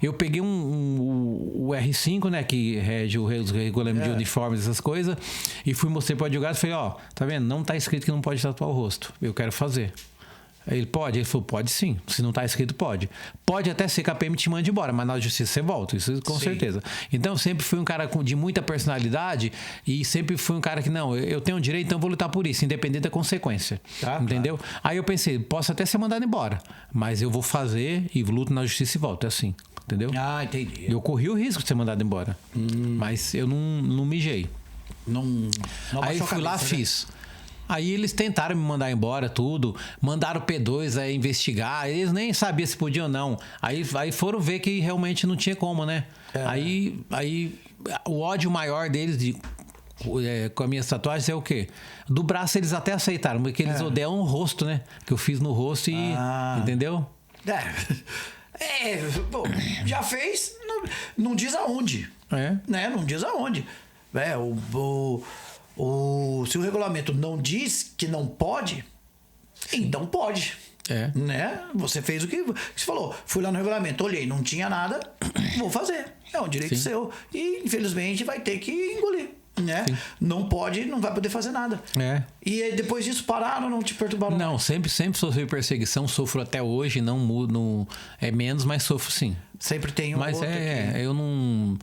Eu peguei o R5, né, que rege o regulamento de uniformes, essas coisas, e mostrei para o advogado e falei, tá vendo? Não tá escrito que não pode tatuar o rosto. Eu quero fazer. Ele pode? Ele falou, pode sim. Se não tá escrito, pode. Pode até ser que a PM te mande embora, mas na justiça você volta, isso com certeza. Então, sempre fui um cara de muita personalidade e sempre fui um cara que, não, eu tenho um direito, então vou lutar por isso, independente da consequência. Entendeu? Claro. Aí eu pensei, posso até ser mandado embora, mas eu vou fazer e luto na justiça e volto. É assim, entendeu? Entendi. Eu corri o risco de ser mandado embora, mas eu não mijei. Não aí eu fui lá, fiz. Aí eles tentaram me mandar embora, tudo. Mandaram o P2 a investigar. Eles nem sabiam se podiam ou não. Aí foram ver que realmente não tinha como, né? Aí o ódio maior deles com as minhas tatuagens é o quê? Do braço eles até aceitaram, porque eles odeiam o rosto, né? Que eu fiz no rosto e... Entendeu? Bom, já fez, não diz aonde. Né? Não diz aonde. Se o regulamento não diz que não pode, então pode. Né? Você fez o que você falou. Fui lá no regulamento, olhei, não tinha nada, vou fazer. É um direito seu. E infelizmente vai ter que engolir. Né? Não pode, não vai poder fazer nada. E aí, depois disso pararam, não te perturbaram? Não, sempre sofri perseguição, sofro até hoje, não mudo, é menos, mas sofro sim. Sempre tem mas outro eu não...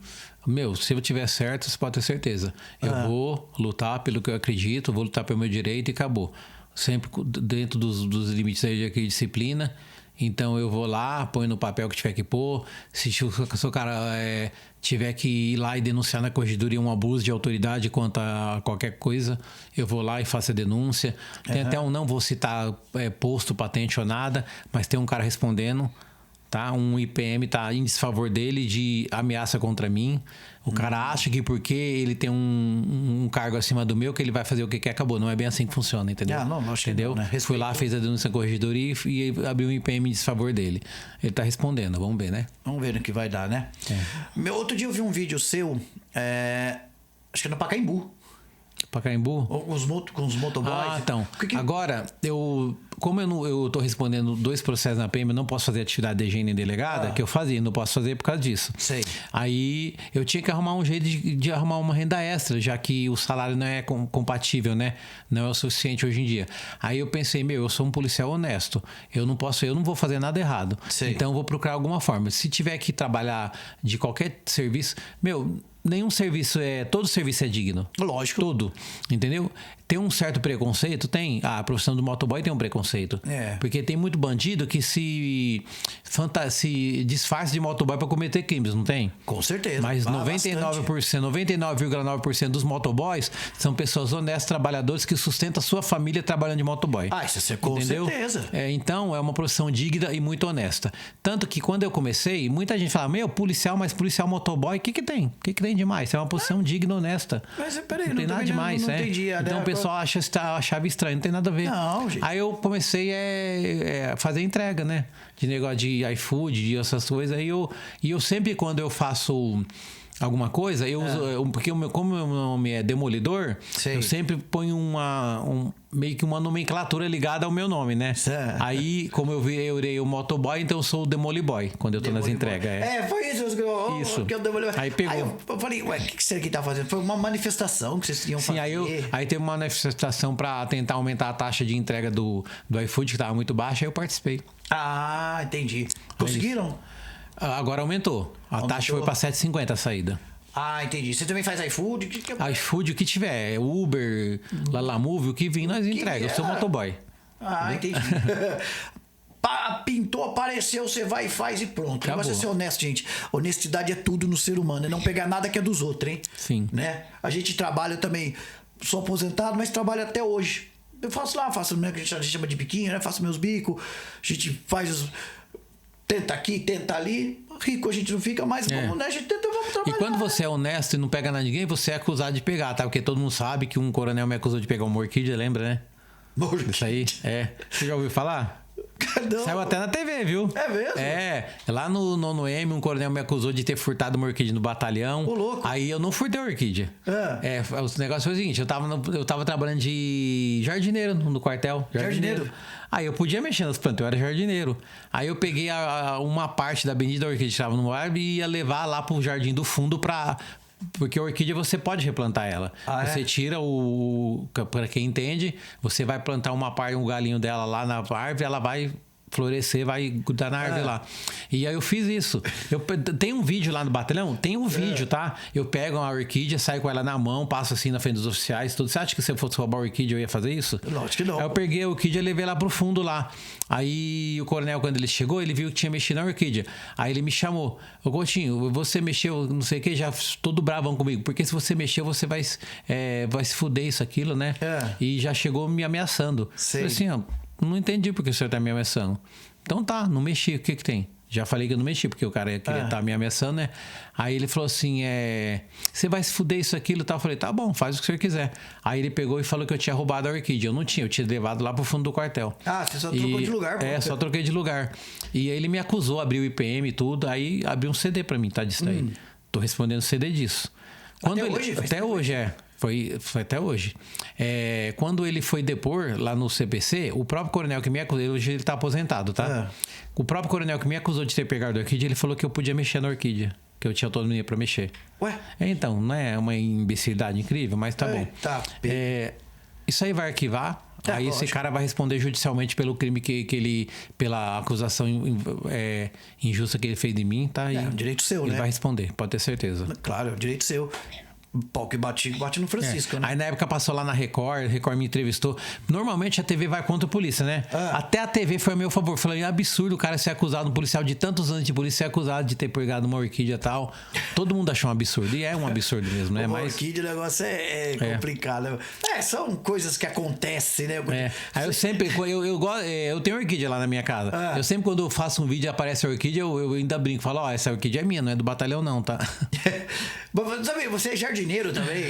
se eu tiver certo, você pode ter certeza. Eu vou lutar pelo que eu acredito, vou lutar pelo meu direito e acabou. Sempre dentro dos limites aí de disciplina. Então eu vou lá, ponho no papel que tiver que pôr. Se o cara tiver que ir lá e denunciar na corregedoria um abuso de autoridade quanto a qualquer coisa, eu vou lá e faço a denúncia. Tem até não vou citar posto, patente ou nada, mas tem um cara respondendo. Tá? Um IPM tá em desfavor dele de ameaça contra mim. O cara acha que porque ele tem um cargo acima do meu, que ele vai fazer o que quer, acabou. Não é bem assim que funciona, entendeu? Entendeu? Não, né? Fui lá, fez a denúncia na corregedoria e abriu um IPM em desfavor dele. Ele tá respondendo, vamos ver, né? Vamos ver no que vai dar, né? Outro dia eu vi um vídeo seu, acho que é no Pacaembu. Pacaembu? Com os motoboys? Ah, então. Agora, como eu tô respondendo 2 processos na PM, eu não posso fazer atividade de higiene delegada, que eu fazia, não posso fazer por causa disso. Sei. Aí eu tinha que arrumar um jeito de arrumar uma renda extra, já que o salário não é compatível, né? Não é o suficiente hoje em dia. Aí eu pensei, eu sou um policial honesto, eu não vou fazer nada errado. Sei. Então eu vou procurar alguma forma. Se tiver que trabalhar de qualquer serviço, nenhum serviço todo serviço é digno. Lógico. Tudo, entendeu? Tem um certo preconceito? Tem. A profissão do motoboy tem um preconceito. Porque tem muito bandido que se disfarça de motoboy para cometer crimes, não tem? Com certeza. Mas 99,9% dos motoboys são pessoas honestas, trabalhadores que sustentam a sua família trabalhando de motoboy. Isso é com certeza. Então, é uma profissão digna e muito honesta. Tanto que quando eu comecei, muita gente fala, policial, mas policial motoboy, o que tem? O que tem demais? É uma profissão digna e honesta. Mas peraí, não tem nada demais, não entendi. Então o pessoal achava estranho, não tem nada a ver. Não, gente. Aí eu comecei a fazer entrega, né? De negócio de iFood, de essas coisas. E eu sempre, quando eu faço alguma coisa, porque como o meu nome é Demolidor, eu sempre ponho meio que uma nomenclatura ligada ao meu nome, né? Certo. Aí, como eu virei o motoboy, então eu sou o Demoliboy, quando eu tô nas entregas. Foi isso. Isso. Que eu Demoliboy. Aí pegou. Aí eu falei, o que será que tá fazendo? Foi uma manifestação que vocês iam fazer. Aí teve uma manifestação pra tentar aumentar a taxa de entrega do iFood, que tava muito baixa, aí eu participei. Entendi. Conseguiram? Agora aumentou. A taxa foi pra 7,50 a saída. Entendi. Você também faz iFood? iFood, o que tiver. Uber, Lalamove, o que vir, nós entregamos. Eu sou motoboy. Entendi. Pintou, apareceu, você vai e faz e pronto. O negócio é ser honesto, gente. Honestidade é tudo no ser humano. É não pegar nada que é dos outros, hein? Sim. Né? A gente trabalha também. Sou aposentado, mas trabalho até hoje. Eu faço né, que a gente chama de biquinho, né? Faço meus bicos. A gente faz tenta aqui, tenta ali. Rico a gente não fica, mas vamos, né? A gente tenta, vamos trabalhar. E quando você é honesto e não pega nada de ninguém, você é acusado de pegar, tá? Porque todo mundo sabe que um coronel me acusou de pegar uma orquídea, lembra, né? Isso aí? Você já ouviu falar? Não. Saiu até na TV, viu? É mesmo? Lá no 9º, um coronel me acusou de ter furtado uma orquídea no batalhão. Ô, louco. Aí eu não furtei a orquídea. O negócio foi o seguinte, eu tava trabalhando de jardineiro no quartel. Jardineiro. Aí eu podia mexer nas plantas, eu era jardineiro. Aí eu peguei uma parte da avenida da orquídea que estava no ar e ia levar lá pro jardim do fundo porque a orquídea você pode replantar ela. Você tira para quem entende, você vai plantar um galinho dela lá na árvore, ela vai florescer, vai grudar na árvore lá. E aí eu fiz isso. Tem um vídeo lá no batalhão? Tem um vídeo, tá? Eu pego uma orquídea, saio com ela na mão, passo assim na frente dos oficiais, tudo. Você acha que se eu fosse roubar a orquídea eu ia fazer isso? Lógico que não. Aí eu peguei a orquídea e levei lá pro fundo lá. Aí o coronel, quando ele chegou, ele viu que tinha mexido na orquídea. Aí ele me chamou. Ô Coutinho, você mexeu, não sei o que, já todo bravão comigo. Porque se você mexer, você vai se fuder isso, aquilo, né? E já chegou me ameaçando. Sei. Falei assim, não entendi porque o senhor tá me ameaçando. Então tá, não mexi, o que tem? Já falei que eu não mexi, porque o cara queria estar me ameaçando, né? Aí ele falou assim, você vai se fuder isso, aquilo e tal. Eu falei, tá bom, faz o que o senhor quiser. Aí ele pegou e falou que eu tinha roubado a orquídea. Eu não tinha, eu tinha levado lá pro fundo do quartel. Você só trocou de lugar, pô. Só troquei de lugar. E aí ele me acusou, abriu o IPM e tudo, aí abriu um CD pra mim, tá disso daí. Tô respondendo CD disso. Hoje? Até hoje, Foi até hoje. Quando ele foi depor lá no CPC, o próprio coronel que me acusou, hoje ele tá aposentado, tá? O próprio coronel que me acusou de ter pegado a orquídea, ele falou que eu podia mexer na orquídea, que eu tinha autonomia pra mexer. Ué? Então, não é uma imbecilidade incrível, mas tá bom. Tá. Isso aí vai arquivar. Aí esse cara vai responder judicialmente pelo crime que ele... Pela acusação injusta que ele fez de mim, tá? É um direito seu, né? Ele vai responder, pode ter certeza. Claro, é um direito seu. Pau que bate no Francisco, né? Aí na época passou lá na Record me entrevistou. Normalmente a TV vai contra a polícia, né? Até a TV foi a meu favor. Falei, é absurdo o cara ser acusado, um policial de tantos anos de polícia ser acusado de ter pegado uma orquídea e tal. Todo mundo achou um absurdo. E é um absurdo mesmo, né? Mas orquídea, o negócio é complicado. São coisas que acontecem, né? Aí eu sempre... Eu tenho orquídea lá na minha casa. Eu sempre, quando eu faço um vídeo e aparece a orquídea, eu ainda brinco. Falo, essa orquídea é minha, não é do batalhão não, tá? Sabe, você é jardineiro. jardineiro também.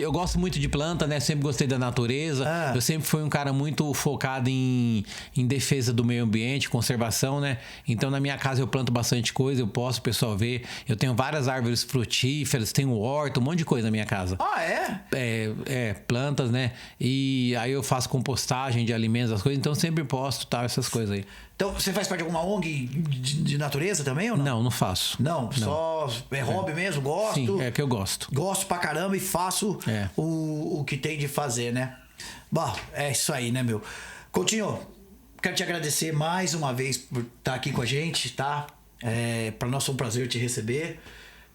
Eu gosto muito de planta, né? Sempre gostei da natureza. Eu sempre fui um cara muito focado em defesa do meio ambiente, conservação, né? Então, na minha casa eu planto bastante coisa, eu posso, o pessoal ver. Eu tenho várias árvores frutíferas, tenho horta, um monte de coisa na minha casa. Ah, é? Plantas, né? E aí eu faço compostagem de alimentos, as coisas, então sempre posto, tal, essas coisas aí. Então, você faz parte de alguma ONG de natureza também ou não? Não, não faço. Não, só é hobby mesmo, gosto. Sim, é que eu gosto. Gosto pra caramba e faço o que tem de fazer, né? Bom, é isso aí, né, meu? Coutinho, quero te agradecer mais uma vez por estar aqui com a gente, tá? Para nós foi um prazer te receber.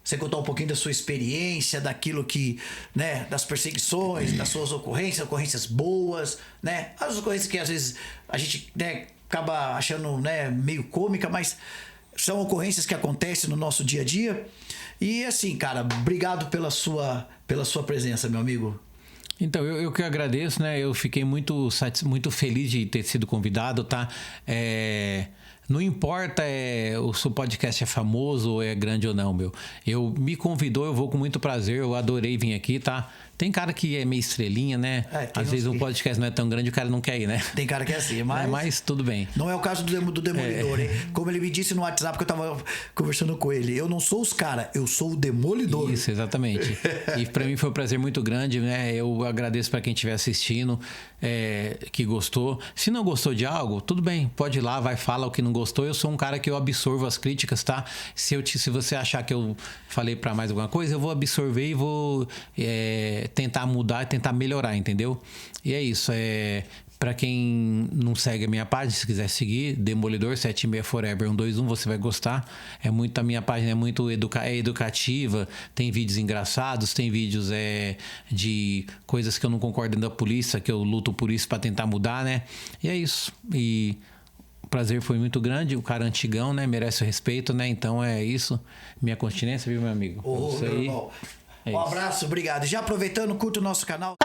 Você contar um pouquinho da sua experiência, daquilo que, né, das perseguições, das suas ocorrências boas, né? As ocorrências que às vezes a gente, né, acaba achando, né, meio cômica, mas são ocorrências que acontecem no nosso dia a dia. E assim, cara, obrigado pela sua presença, meu amigo. Então, eu que agradeço, né? Eu fiquei muito feliz de ter sido convidado, tá? Não importa o seu podcast é famoso ou é grande ou não, meu. Me convidou, eu vou com muito prazer, eu adorei vir aqui, tá? Tem cara que é meio estrelinha, né? Às vezes o podcast não é tão grande, o cara não quer ir, né? Tem cara que é assim, mas tudo bem. Não é o caso do Demolidor, hein? Como ele me disse no WhatsApp que eu tava conversando com ele. Eu não sou os caras, eu sou o Demolidor. Isso, exatamente. E pra mim foi um prazer muito grande, né? Eu agradeço pra quem estiver assistindo, que gostou. Se não gostou de algo, tudo bem, pode ir lá, fala o que não gostou. Eu sou um cara que eu absorvo as críticas, tá? Se você achar que eu falei pra mais alguma coisa, eu vou absorver e vou tentar mudar e tentar melhorar, entendeu? E é isso. Pra quem não segue a minha página, se quiser seguir, Demolidor 76 Forever 121, você vai gostar. A minha página é muito educativa, tem vídeos engraçados, tem vídeos de coisas que eu não concordo dentro da polícia, que eu luto por isso pra tentar mudar, né? E é isso. E o prazer foi muito grande, o cara antigão, né? Merece o respeito, né? Então é isso. Minha continência, viu, meu amigo? Meu irmão. Um abraço, obrigado. E já aproveitando, curta o nosso canal.